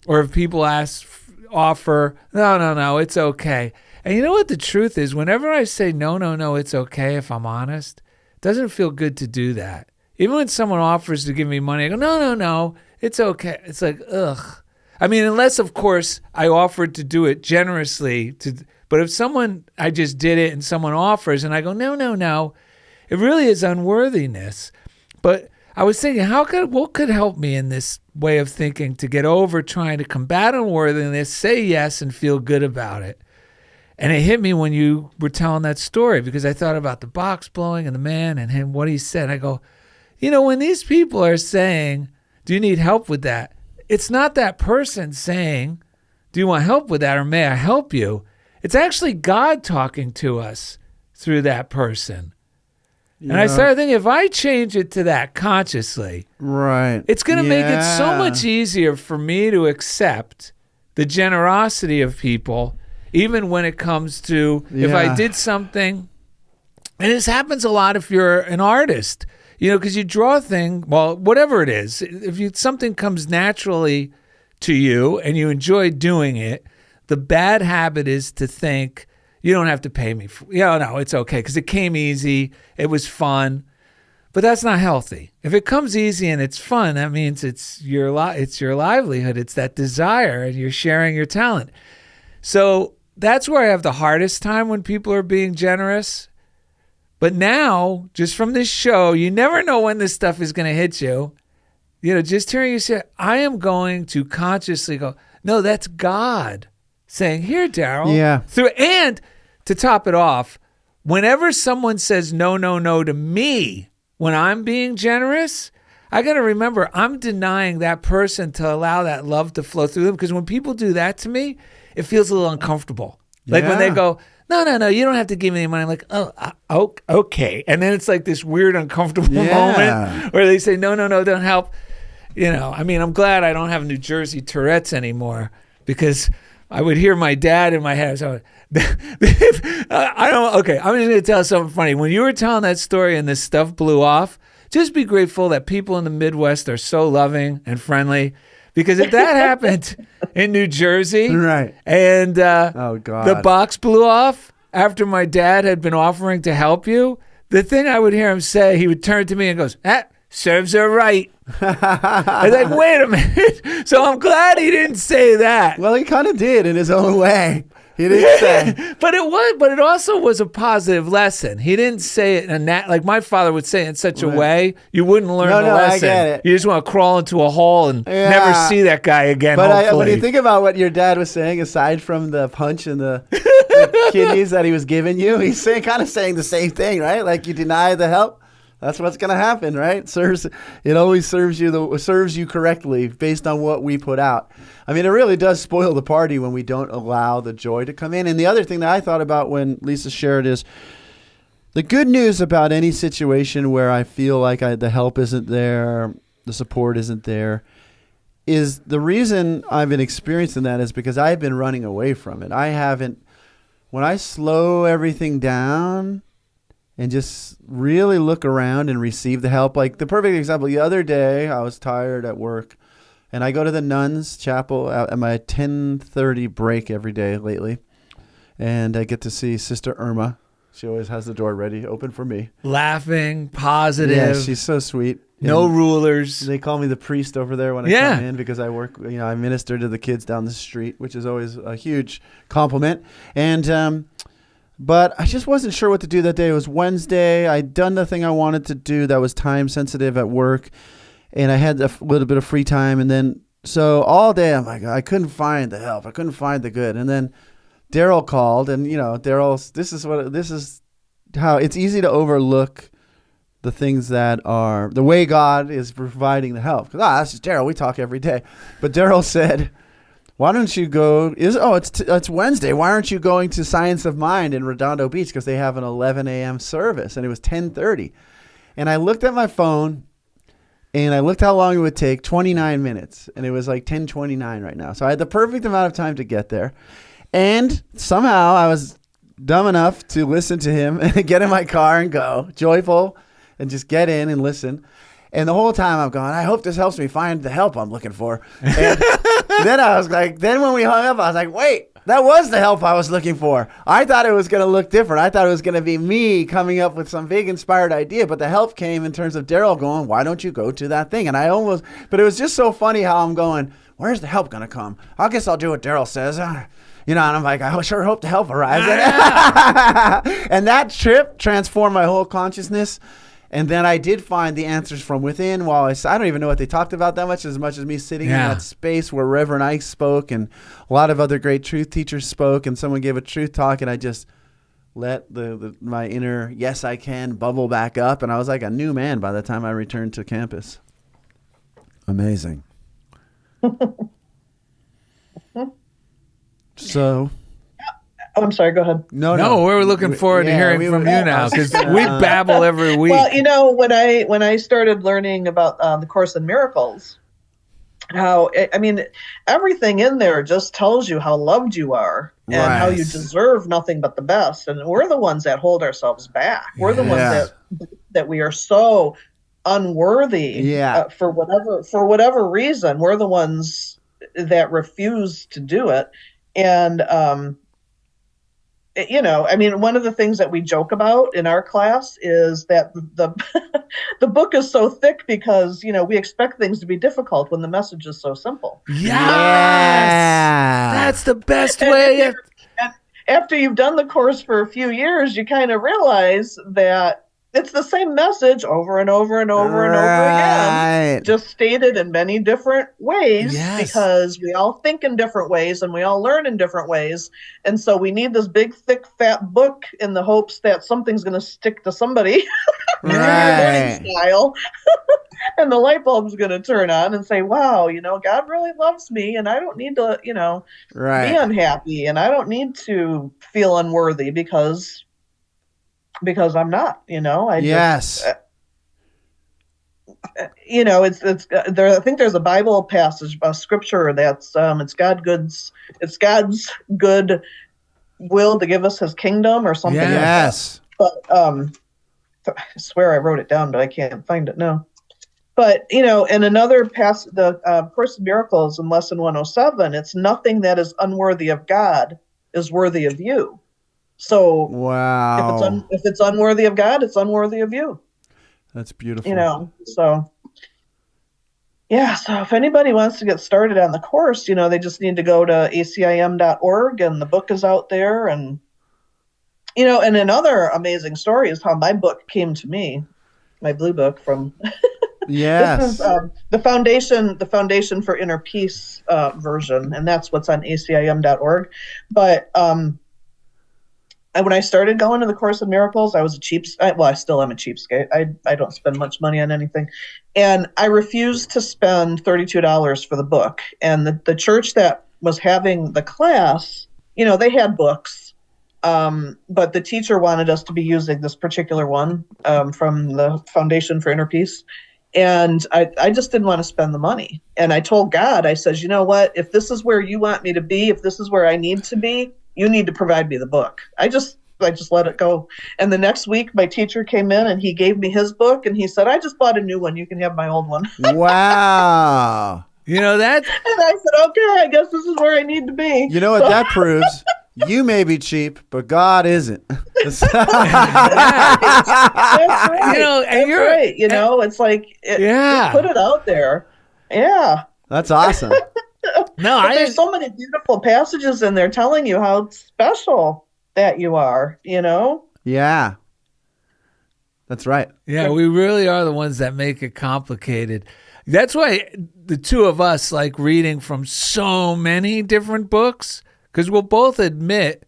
Or if people offer, no, it's okay. And you know what the truth is? Whenever I say no, it's okay, if I'm honest, it doesn't feel good to do that. Even when someone offers to give me money, I go, no, it's okay. It's like, ugh. I mean, unless, of course, I offered to do it generously but if I just did it and someone offers and I go, no, it really is unworthiness. But I was thinking, what could help me in this way of thinking to get over trying to combat unworthiness, say yes, and feel good about it? And it hit me when you were telling that story, because I thought about the box blowing and the man and him, what he said. I go, when these people are saying, do you need help with that? It's not that person saying, do you want help with that, or may I help you? It's actually God talking to us through that person. Yeah. And I started thinking, if I change it to that consciously, right, it's going to make it so much easier for me to accept the generosity of people, even when it comes to if I did something And this happens a lot if you're an artist, because you draw a thing, well, whatever it is, if something comes naturally to you and you enjoy doing it, the bad habit is to think, you don't have to pay me. No, it's okay because it came easy. It was fun. But that's not healthy. If it comes easy and it's fun, that means it's your livelihood. It's that desire and you're sharing your talent. So that's where I have the hardest time when people are being generous. But now, just from this show, you never know when this stuff is going to hit you. Just hearing you say, I am going to consciously go, no, that's God saying, here, Darrell. Yeah. And to top it off, whenever someone says no, no, no to me when I'm being generous, I got to remember I'm denying that person to allow that love to flow through them. Because when people do that to me, it feels a little uncomfortable. Like when they go, no, you don't have to give me any money. I'm like, oh, okay. And then it's like this weird, uncomfortable moment where they say, no, don't help. I'm glad I don't have New Jersey Tourette's anymore because I would hear my dad in my head. So I'm just going to tell something funny. When you were telling that story and this stuff blew off, just be grateful that people in the Midwest are so loving and friendly. Because if that happened in New Jersey, right, and oh God, the box blew off after my dad had been offering to help you, the thing I would hear him say, he would turn to me and goes, serves her right. I was like, wait a minute. So I'm glad he didn't say that. Well, he kind of did in his own way. He didn't say. But it also was a positive lesson. He didn't say it like my father would say it in such a way you wouldn't learn the lesson. I get it. You just want to crawl into a hole and never see that guy again. But when you think about what your dad was saying, aside from the punch and the kidneys that he was giving you, he's kind of saying the same thing, right? Like you deny the help. That's what's going to happen, right? It always serves you correctly based on what we put out. I mean, it really does spoil the party when we don't allow the joy to come in. And the other thing that I thought about when Lisa shared is the good news about any situation where I feel like the help isn't there, the support isn't there, is the reason I've been experiencing that is because I've been running away from it. When I slow everything down and just really look around and receive the help. Like the perfect example, the other day I was tired at work and I go to the Nuys chapel at my 10:30 break every day lately. And I get to see Sister Irma. She always has the door ready, open for me. Laughing, positive. Yeah, she's so sweet. No rulers. They call me the priest over there when I come in because I work, I minister to the kids down the street, which is always a huge compliment. And, but I just wasn't sure what to do that day. It was Wednesday. I'd done the thing I wanted to do that was time sensitive at work. And I had a little bit of free time. And then, so all day, I'm like, I couldn't find the help. I couldn't find the good. And then Darrell called. And, this is how it's easy to overlook the things that are the way God is providing the help. Because, that's just Darrell. We talk every day. But Darrell said, why don't you go? It's Wednesday. Why aren't you going to Science of Mind in Redondo Beach? Because they have an 11 a.m. service, and it was 10:30. And I looked at my phone, and I looked how long it would take, 29 minutes. And it was like 10:29 right now. So I had the perfect amount of time to get there. And somehow I was dumb enough to listen to him and get in my car and go, joyful, and just get in and listen. And the whole time I'm going, I hope this helps me find the help I'm looking for. And then I was like, when we hung up, I was like, wait, that was the help I was looking for. I thought it was going to look different. I thought it was going to be me coming up with some big inspired idea. But the help came in terms of Darrell going, why don't you go to that thing? And but it was just so funny how I'm going, where's the help going to come? I guess I'll do what Darrell says. And I'm like, I sure hope the help arrives. And that trip transformed my whole consciousness. And then I did find the answers from within while I don't even know what they talked about that much as me sitting in that space where Reverend Ike spoke and a lot of other great truth teachers spoke and someone gave a truth talk and I just let my inner yes I can bubble back up and I was like a new man by the time I returned to campus. Amazing. So... Oh, I'm sorry. Go ahead. No, we're looking forward to hearing from you now because we babble every week. Well, when I started learning about the Course in Miracles, how, I mean, everything in there just tells you how loved you are and how you deserve nothing but the best. And we're the ones that hold ourselves back. We're the ones that we are so unworthy for whatever reason. We're the ones that refuse to do it. And, you know, I mean, one of the things that we joke about in our class is that the book is so thick because, you know, we expect things to be difficult when the message is so simple. Yes! That's the best way. And after you've done the course for a few years, you kind of realize that it's the same message over and over and over and over again, just stated in many different ways, because we all think in different ways and we all learn in different ways. And so we need this big, thick, fat book in the hopes that something's going to stick to somebody learning style. And the light bulb's going to turn on and say, wow, you know, God really loves me and I don't need to, you know, be unhappy and I don't need to feel unworthy because I'm not, you know. You know, it's there. I think there's a Bible passage, a scripture that's it's God's good will to give us His kingdom or something. Yes. Like that. But I swear I wrote it down, but I can't find it now. But you know, in another passage, the Course in Miracles in Lesson 107, it's nothing that is unworthy of God is worthy of you. So if it's unworthy of God, it's unworthy of you. That's beautiful. You know, so yeah. So if anybody wants to get started on the course, you know, they just need to go to acim.org and the book is out there. And, you know, and another amazing story is how my book came to me, my blue book from, this is the Foundation for Inner Peace version. And that's what's on acim.org. But, and when I started going to the Course in Miracles, I was I still am a cheapskate. I don't spend much money on anything. And I refused to spend $32 for the book. And the church that was having the class, you know, they had books. But the teacher wanted us to be using this particular one from the Foundation for Inner Peace. And I just didn't want to spend the money. And I told God, I said, you know what, if this is where you want me to be, if this is where I need to be, you need to provide me the book. I just let it go. And the next week, my teacher came in and he gave me his book and he said, I just bought a new one. You can have my old one. Wow. You know that? And I said, okay, I guess this is where I need to be. You know what that proves? You may be cheap, but God isn't. That's right. You know, and you're right. You know, it's like, just put it out there. Yeah. That's awesome. There's so many beautiful passages in there telling you how special that you are, you know? Yeah. That's right. Yeah, we really are the ones that make it complicated. That's why the two of us like reading from so many different books, because we'll both admit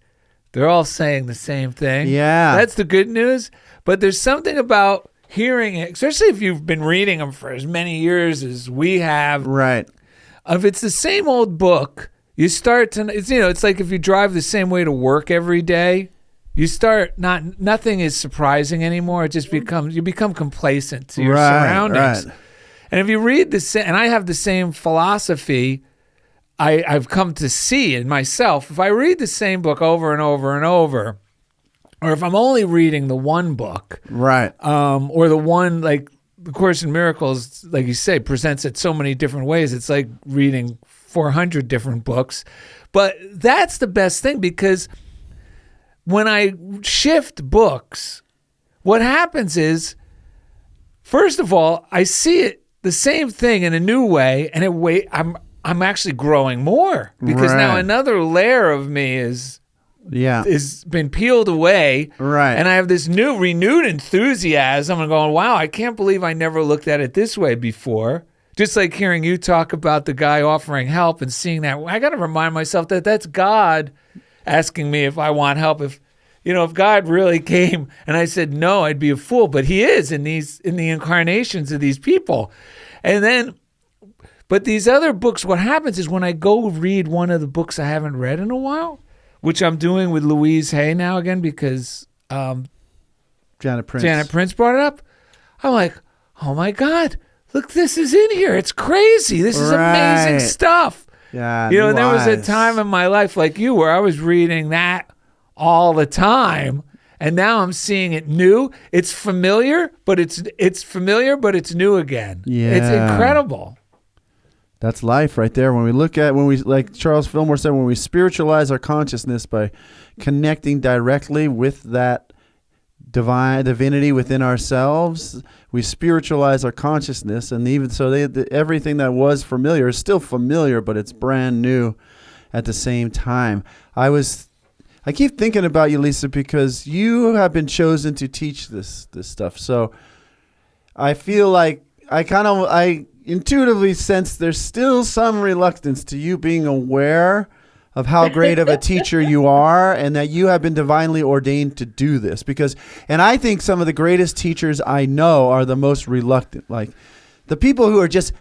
they're all saying the same thing. Yeah. That's the good news. But there's something about hearing it, especially if you've been reading them for as many years as we have. Right. If it's the same old book, you start to, it's like if you drive the same way to work every day, you start nothing is surprising anymore. It just you become complacent to your surroundings. Right. And if you read the same, and I have the same philosophy I've come to see in myself, if I read the same book over and over and over, or if I'm only reading the one book, right, or the one, like, the Course in Miracles, like you say, presents it so many different ways. It's like reading 400 different books. But that's the best thing, because when I shift books, what happens is, first of all, I see it the same thing in a new way, and I'm actually growing more, because now another layer of me is been peeled away, right? And I have this new renewed enthusiasm. I'm going, wow, I can't believe I never looked at it this way before. Just like hearing you talk about the guy offering help and seeing that, I got to remind myself that that's God asking me if I want help. If God really came and I said no, I'd be a fool. But He is in the incarnations of these people. And then, but these other books, what happens is when I go read one of the books I haven't read in a while, which I'm doing with Louise Hay now again because Janet Prince brought it up. I'm like, oh my God, look, this is in here. It's crazy. This is amazing stuff. Yeah. And there was a time in my life like you where I was reading that all the time. And now I'm seeing it new. It's familiar, but it's familiar, but it's new again. Yeah. It's incredible. That's life right there. When we like Charles Fillmore said, when we spiritualize our consciousness by connecting directly with that divinity within ourselves, we spiritualize our consciousness. And even so, everything that was familiar is still familiar, but it's brand new at the same time. I keep thinking about you, Lisa, because you have been chosen to teach this stuff. So I feel like I intuitively sense there's still some reluctance to you being aware of how great of a teacher you are and that you have been divinely ordained to do this. And I think some of the greatest teachers I know are the most reluctant. Like the people who are just,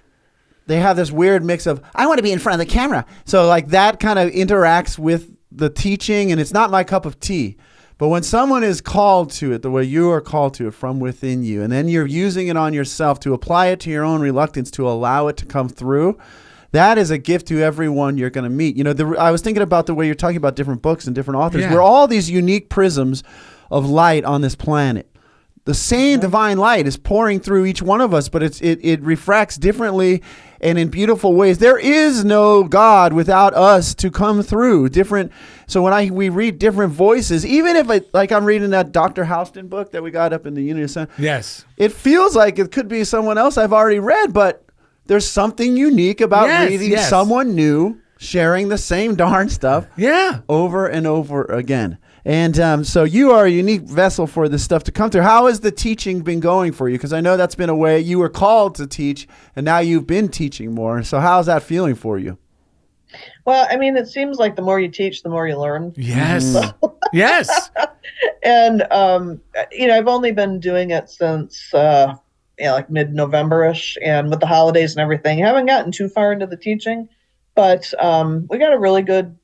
they have this weird mix of, I want to be in front of the camera. So like that kind of interacts with the teaching, and it's not my cup of tea. But when someone is called to it the way you are called to it from within you, and then you're using it on yourself to apply it to your own reluctance to allow it to come through, that is a gift to everyone you're going to meet. I was thinking about the way you're talking about different books and different authors. Yeah. We're all these unique prisms of light on this planet. The same divine light is pouring through each one of us, but it refracts differently and in beautiful ways. There is no God without us to come through different. So when we read different voices, even if I'm reading that Dr. Houston book that we got up in the Unity Center. Yes. It feels like it could be someone else I've already read, but there's something unique about reading someone new, sharing the same darn stuff over and over again. And so you are a unique vessel for this stuff to come through. How has the teaching been going for you? Because I know that's been a way you were called to teach, and now you've been teaching more. So how's that feeling for you? Well, I mean, it seems like the more you teach, the more you learn. Yes. Yes. And, I've only been doing it since, like mid-November-ish, and with the holidays and everything. I haven't gotten too far into the teaching, but we got a really good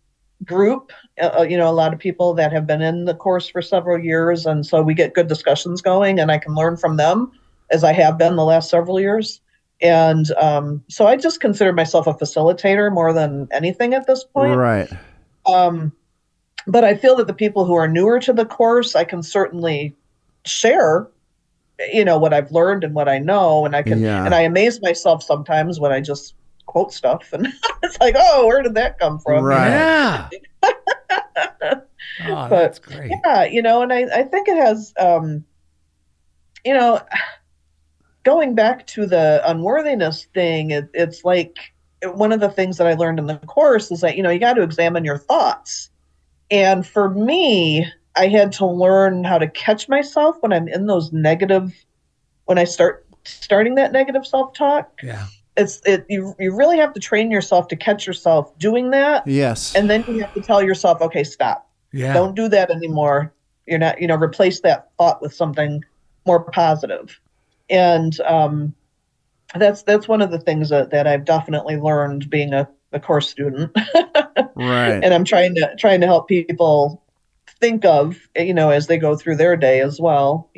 group, a lot of people that have been in the course for several years. And so we get good discussions going, and I can learn from them as I have been the last several years. And so I just consider myself a facilitator more than anything at this point. Right. But I feel that the people who are newer to the course, I can certainly share, what I've learned and what I know. And and I amaze myself sometimes when I just quote stuff and it's like, oh, where did that come from? Right. Yeah. Oh, that's great. Yeah, and I think it has, going back to the unworthiness thing, it's like one of the things that I learned in the course is that, you got to examine your thoughts. And for me, I had to learn how to catch myself when I'm in those when I starting that negative self-talk. Yeah. You really have to train yourself to catch yourself doing that. Yes. And then you have to tell yourself, okay, stop. Yeah. Don't do that anymore. You're not, replace that thought with something more positive. And that's one of the things that I've definitely learned being a course student. Right. And I'm trying to help people think of, as they go through their day as well,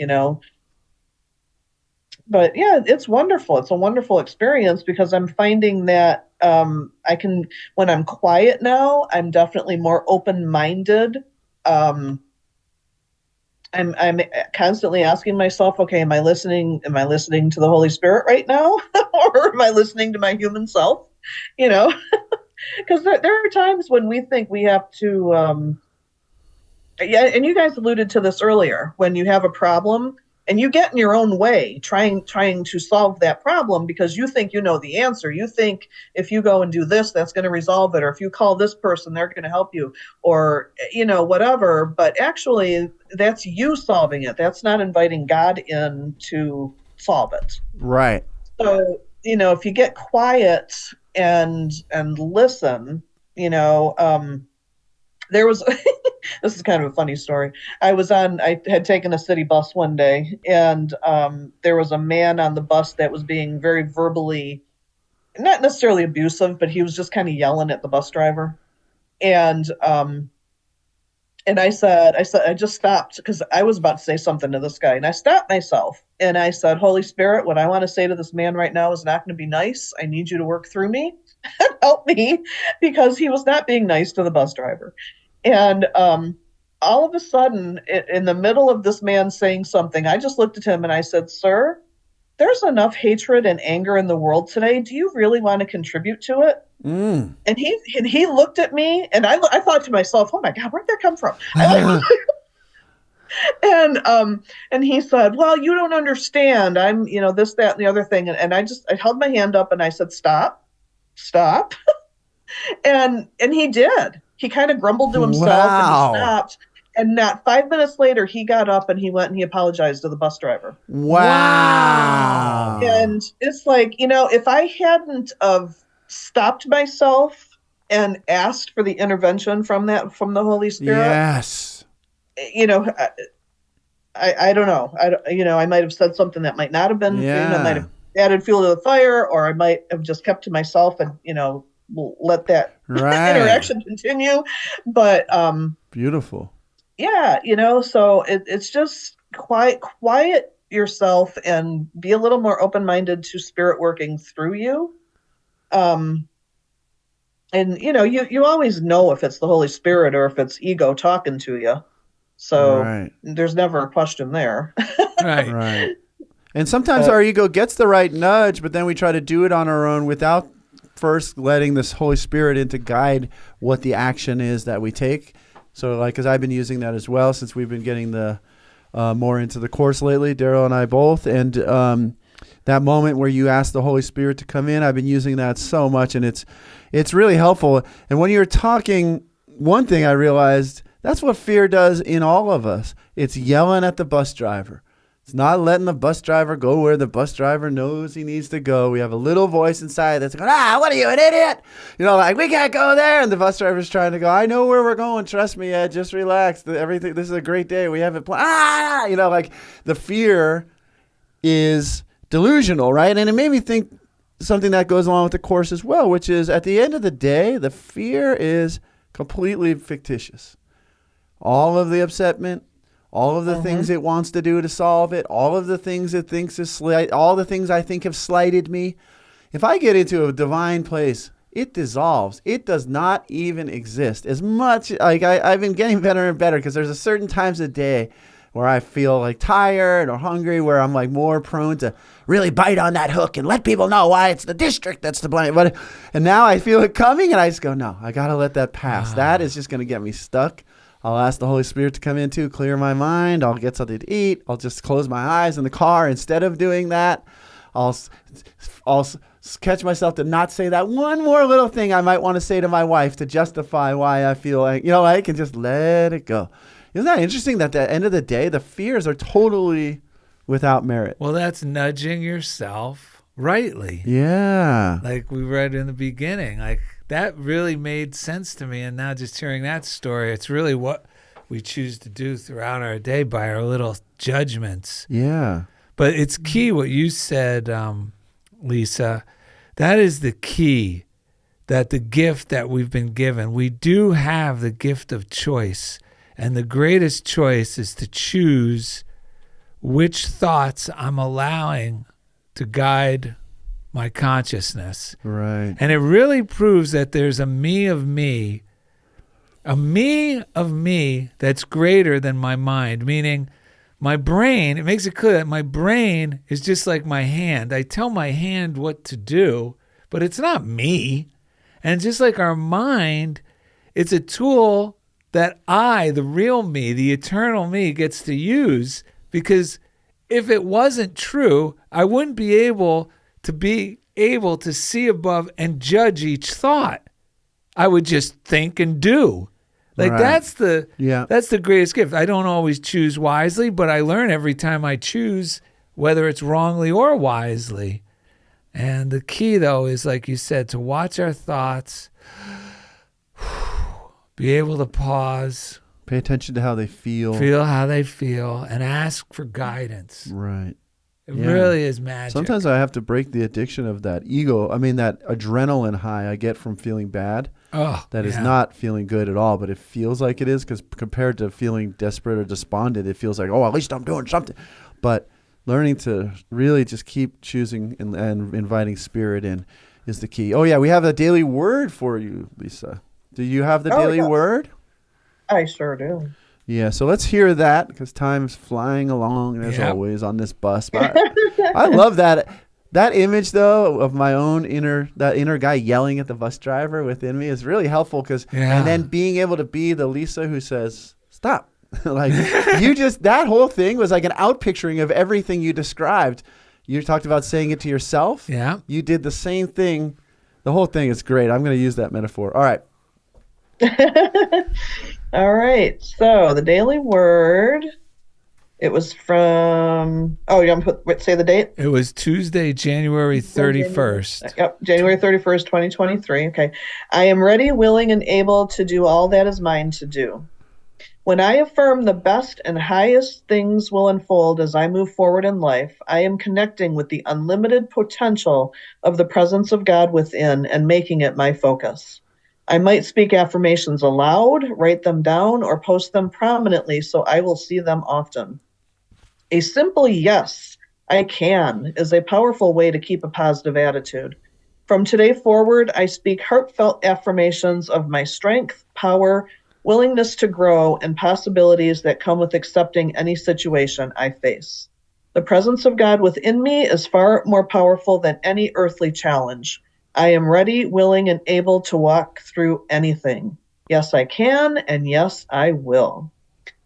But yeah, it's wonderful. It's a wonderful experience because I'm finding that when I'm quiet now, I'm definitely more open-minded. I'm constantly asking myself, okay, am I listening to the Holy Spirit right now? Or am I listening to my human self? Because there are times when we think we have to, and you guys alluded to this earlier, when you have a problem and you get in your own way trying to solve that problem because you think you know the answer. You think if you go and do this, that's going to resolve it. Or if you call this person, they're going to help you, or, whatever. But actually, that's you solving it. That's not inviting God in to solve it. Right. So, if you get quiet and listen, there was, this is kind of a funny story. I had taken a city bus one day, and there was a man on the bus that was being very verbally, not necessarily abusive, but he was just kind of yelling at the bus driver. And And I just stopped because I was about to say something to this guy, and I stopped myself and I said, Holy Spirit, what I want to say to this man right now is not going to be nice. I need you to work through me and help me, because he was not being nice to the bus driver. And all of a sudden, in the middle of this man saying something, I just looked at him and I said, Sir, there's enough hatred and anger in the world today. Do you really want to contribute to it? And he looked at me, and I thought to myself, oh my God, where'd that come from? And he said, well, you don't understand. I'm, this, that, and the other thing. And I held my hand up and I said, stop. and he did. He kind of grumbled to himself and he stopped. And not 5 minutes later, he got up and he went and he apologized to the bus driver. Wow. And it's like, if I hadn't of stopped myself and asked for the intervention from the Holy Spirit. Yes. I don't know. I might have said something that might not have been, might have added fuel to the fire, or I might have just kept to myself and, let that interaction continue. But, beautiful. Yeah. So it's just quiet yourself and be a little more open-minded to Spirit working through you. And you always know if it's the Holy Spirit or if it's ego talking to you. So there's never a question there. Right. And sometimes our ego gets the right nudge, but then we try to do it on our own without first letting this Holy Spirit in to guide what the action is that we take. So because I've been using that as well since we've been getting the more into the course lately, Darrell and I both. And that moment where you ask the Holy Spirit to come in, I've been using that so much, and it's really helpful. And when you're talking, one thing I realized, that's what fear does in all of us. It's yelling at the bus driver. It's not letting the bus driver go where the bus driver knows he needs to go. We have a little voice inside that's going, what are you, an idiot? We can't go there. And the bus driver's trying to go, I know where we're going. Trust me, Ed, just relax. Everything. This is a great day. We have it planned. The fear is delusional, right? And it made me think something that goes along with the course as well, which is at the end of the day, the fear is completely fictitious. All of the upsetment, all of the things it wants to do to solve it, all of the things it thinks is all the things I think have slighted me. If I get into a divine place, it dissolves. It does not even exist. As much I've been getting better and better, because there's a certain times of day where I feel like tired or hungry, where I'm like more prone to really bite on that hook and let people know why it's the district that's to blame. And now I feel it coming, and I just go, no, I got to let that pass. That is just going to get me stuck. I'll ask the Holy Spirit to come in too, clear my mind. I'll get something to eat. I'll just close my eyes in the car. Instead of doing that, I'll catch myself to not say that one more little thing I might want to say to my wife to justify why I feel like, I can just let it go. Isn't that interesting that at the end of the day, the fears are totally without merit? Well, that's nudging yourself rightly. Yeah. Like we read in the beginning, that really made sense to me. And now just hearing that story, it's really what we choose to do throughout our day by our little judgments. Yeah. But it's key what you said, Lisa. That is the key, that the gift that we've been given, we do have the gift of choice. And the greatest choice is to choose which thoughts I'm allowing to guide my consciousness. Right. And it really proves that there's a me of me that's greater than my mind, meaning my brain, it makes it clear that my brain is just like my hand. I tell my hand what to do, but it's not me. And just like our mind, it's a tool that I, the real me, the eternal me, gets to use, because if it wasn't true, I wouldn't be able to see above and judge each thought. I would just think and do. That's the greatest gift. I don't always choose wisely, but I learn every time I choose, whether it's wrongly or wisely. And the key, though, is, like you said, to watch our thoughts, be able to pause, pay attention to how they feel how they feel, and ask for guidance. Right. It really is magic. Sometimes I have to break the addiction of that that adrenaline high I get from feeling bad. That is not feeling good at all, but it feels like it is, because compared to feeling desperate or despondent, it feels like, at least I'm doing something. But learning to really just keep choosing and inviting spirit in is the key. Oh, yeah, we have a daily word for you, Lisa. Do you have the daily word? I sure do. Yeah, so let's hear that, because time's flying along, as always, on this bus. But I love that image, though, of my own inner guy yelling at the bus driver within me is really helpful, and then being able to be the Lisa who says, stop. Like, that whole thing was like an outpicturing of everything you described. You talked about saying it to yourself. Yeah. You did the same thing. The whole thing is great. I'm going to use that metaphor. All right. All right. So the daily word, it was from, you want to say the date? It was Tuesday, January 31st. Yep, January 31st, 2023. Okay. I am ready, willing, and able to do all that is mine to do. When I affirm the best and highest things will unfold as I move forward in life, I am connecting with the unlimited potential of the presence of God within and making it my focus. I might speak affirmations aloud, write them down, or post them prominently so I will see them often. A simple yes, I can, is a powerful way to keep a positive attitude. From today forward, I speak heartfelt affirmations of my strength, power, willingness to grow, and possibilities that come with accepting any situation I face. The presence of God within me is far more powerful than any earthly challenge. I am ready, willing, and able to walk through anything. Yes, I can, and yes, I will.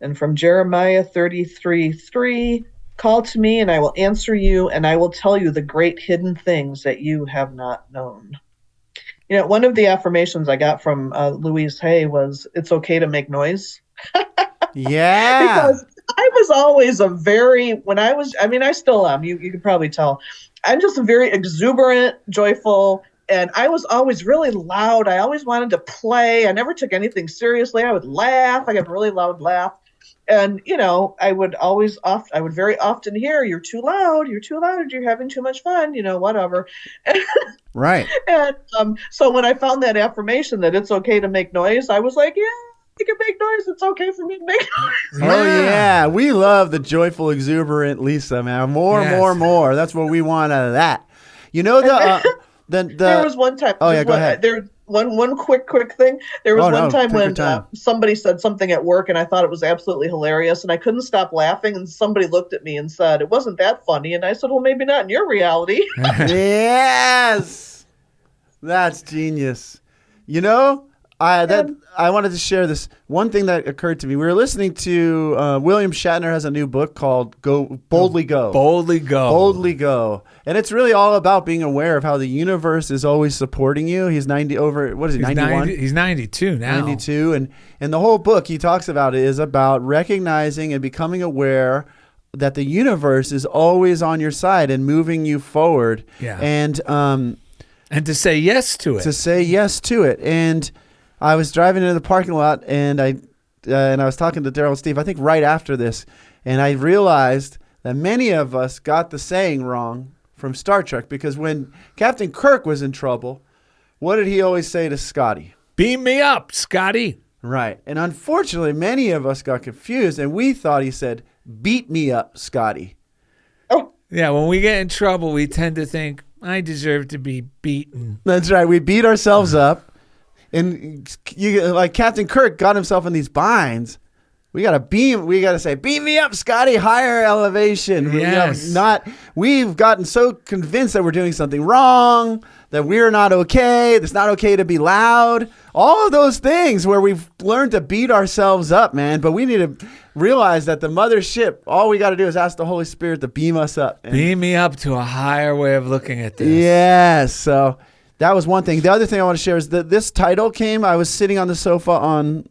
And from Jeremiah 33:3, call to me, and I will answer you, and I will tell you the great hidden things that you have not known. You know, one of the affirmations I got from Louise Hay was, it's okay to make noise. Yeah. Because I was always I still am, you can probably tell. I'm just a very exuberant, joyful, and I was always really loud. I always wanted to play. I never took anything seriously. I would laugh. I got a really loud laugh. And, I would very often hear, you're too loud, you're having too much fun, whatever. Right. And so when I found that affirmation that it's okay to make noise, I was like, yeah, you can make noise. It's okay for me to make noise. Oh, yeah. We love the joyful, exuberant Lisa, man. More. That's what we want out of that. There was one time. Oh, yeah, go ahead. One quick thing. There was one time when somebody said something at work, and I thought it was absolutely hilarious, and I couldn't stop laughing, and somebody looked at me and said, it wasn't that funny, and I said, well, maybe not in your reality. Yes! That's genius. I wanted to share this one thing that occurred to me. We were listening to William Shatner has a new book called Boldly Go. Boldly Go. Boldly Go. And it's really all about being aware of how the universe is always supporting you. He's 91? He's 92 now. 92. And the whole book he talks about is about recognizing and becoming aware that the universe is always on your side and moving you forward. Yeah. And to say yes to it. And I was driving into the parking lot, and I was talking to Darrell and Steve, I think right after this, and I realized that many of us got the saying wrong from Star Trek, because when Captain Kirk was in trouble, what did he always say to Scotty? Beam me up, Scotty. Right. And unfortunately, many of us got confused, and we thought he said, beat me up, Scotty. Oh. Yeah, when we get in trouble, we tend to think, I deserve to be beaten. That's right. We beat ourselves up. And like Captain Kirk got himself in these binds. We gotta say, beam me up, Scotty, higher elevation. Yes. We've gotten so convinced that we're doing something wrong, that we're not okay, it's not okay to be loud. All of those things where we've learned to beat ourselves up, man. But we need to realize that the mothership, all we got to do is ask the Holy Spirit to beam us up. Beam me up to a higher way of looking at this. Yes. So that was one thing. The other thing I want to share is that this title came. I was sitting on the sofa on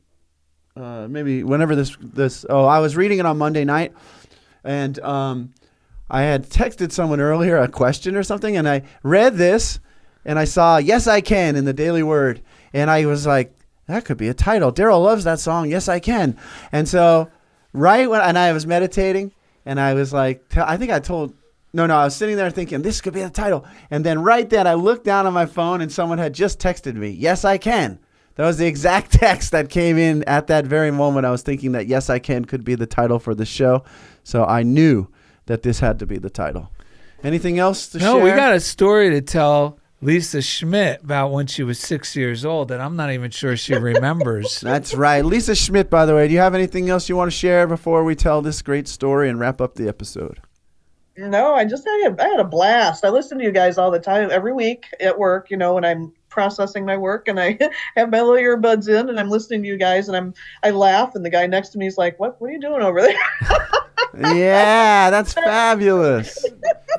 maybe whenever I was reading it on Monday night, and I had texted someone earlier a question or something, and I read this, and I saw "Yes, I Can" in the Daily Word, and I was like, that could be a title. Darrell loves that song, "Yes, I Can," and so and I was meditating, and I was like, I think I told No, I was sitting there thinking, this could be the title. And then right then I looked down on my phone and someone had just texted me, yes, I can. That was the exact text that came in at that very moment. I was thinking that yes, I can could be the title for the show. So I knew that this had to be the title. Anything else to share? No, we got a story to tell Lisa Schmidt about when she was 6 years old, and I'm not even sure she remembers. That's right. Lisa Schmidt, by the way, do you have anything else you want to share before we tell this great story and wrap up the episode? No, I had a blast. I listen to you guys all the time, every week at work, when I'm processing my work, and I have my little earbuds in and I'm listening to you guys, and I laugh, and the guy next to me is like, what are you doing over there? Yeah, that's fabulous.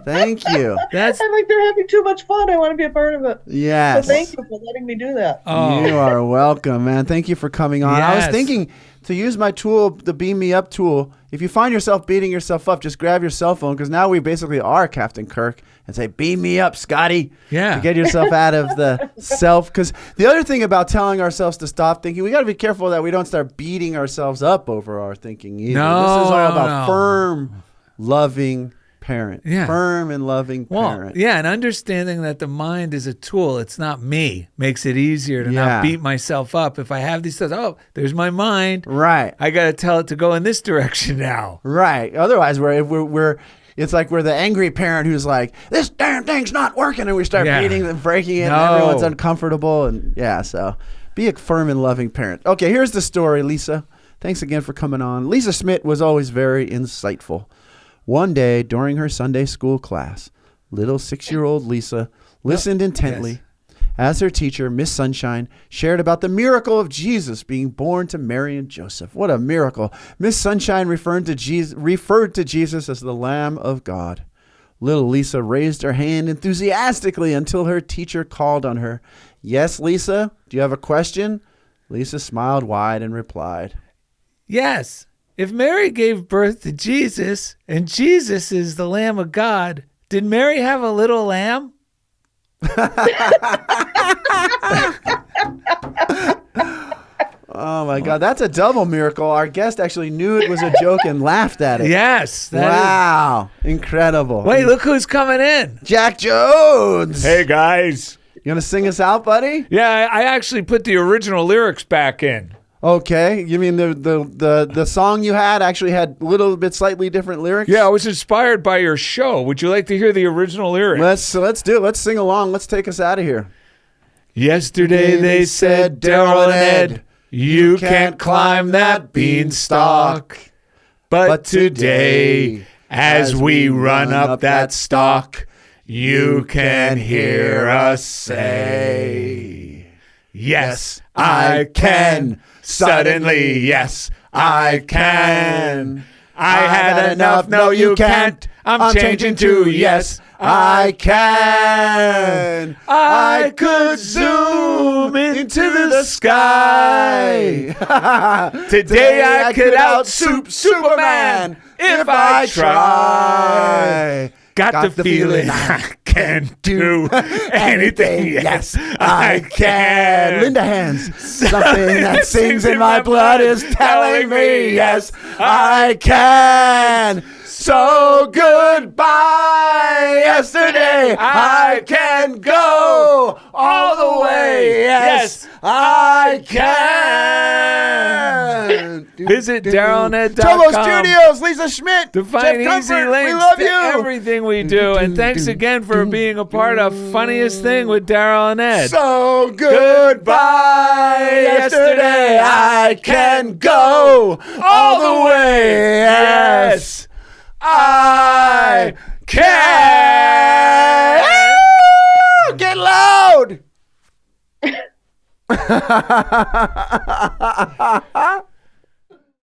Thank you. I'm like, they're having too much fun. I want to be a part of it. Yes. So thank you for letting me do that. Oh. You are welcome, man. Thank you for coming on. Yes. I was thinking to use my tool, the Beam Me Up tool. If you find yourself beating yourself up, just grab your cell phone, because now we basically are Captain Kirk, and say, beam me up, Scotty. Yeah. To get yourself out of the self. Because the other thing about telling ourselves to stop thinking, we got to be careful that we don't start beating ourselves up over our thinking either. No, this is all about no. firm, loving parent. Yeah. Firm and loving parent. Yeah, and understanding that the mind is a tool. It's not me. Makes it easier to Yeah. not beat myself up. If I have these thoughts, there's my mind. Right. I got to tell it to go in this direction now. Right. Otherwise, we're it's like we're the angry parent who's like, this damn thing's not working, and we start beating and breaking it, and everyone's uncomfortable. And so be a firm and loving parent. Okay, here's the story, Lisa. Thanks again for coming on. Lisa Schmidt was always very insightful. One day during her Sunday school class, little 6-year-old Lisa listened intently as her teacher, Miss Sunshine, shared about the miracle of Jesus being born to Mary and Joseph. What a miracle. Miss Sunshine referred to Jesus as the Lamb of God. Little Lisa raised her hand enthusiastically until her teacher called on her. Yes, Lisa, do you have a question? Lisa smiled wide and replied, Yes. If Mary gave birth to Jesus and Jesus is the Lamb of God, did Mary have a little lamb? Oh, my God. That's a double miracle. Our guest actually knew it was a joke and laughed at it. Yes. Wow. Incredible. Wait, look who's coming in. Jack Jones. Hey, guys. You going to sing us out, buddy? Yeah, I actually put the original lyrics back in. Okay. You mean the song you had actually had a little bit slightly different lyrics? Yeah, I was inspired by your show. Would you like to hear the original lyrics? Let's do it. Let's sing along. Let's take us out of here. Yesterday they said, Darrell and Ed, you can't climb that beanstalk. But today, as we run up that stalk, you can hear us say, yes, I can. Suddenly, yes, I can. I had enough. No, you can't. I'm changing to yes, I can. I could zoom into the sky. Today I could out-soup Superman if I try. Got the feeling I can do anything. Yes, I can. Linda Hands. Something that sings in my blood is telling me, yes, I can. So goodbye, yesterday. I can go all the way. Yes, I can. Visit DarrellandEd.com. CHOBO Studios, Lisa Schmidt. To find easy links we love to you. everything we do. And thanks again for being a part of Funniest Thing with Darrell and Ed. So goodbye, yesterday. I can go all the way. Yes, I can. Get loud.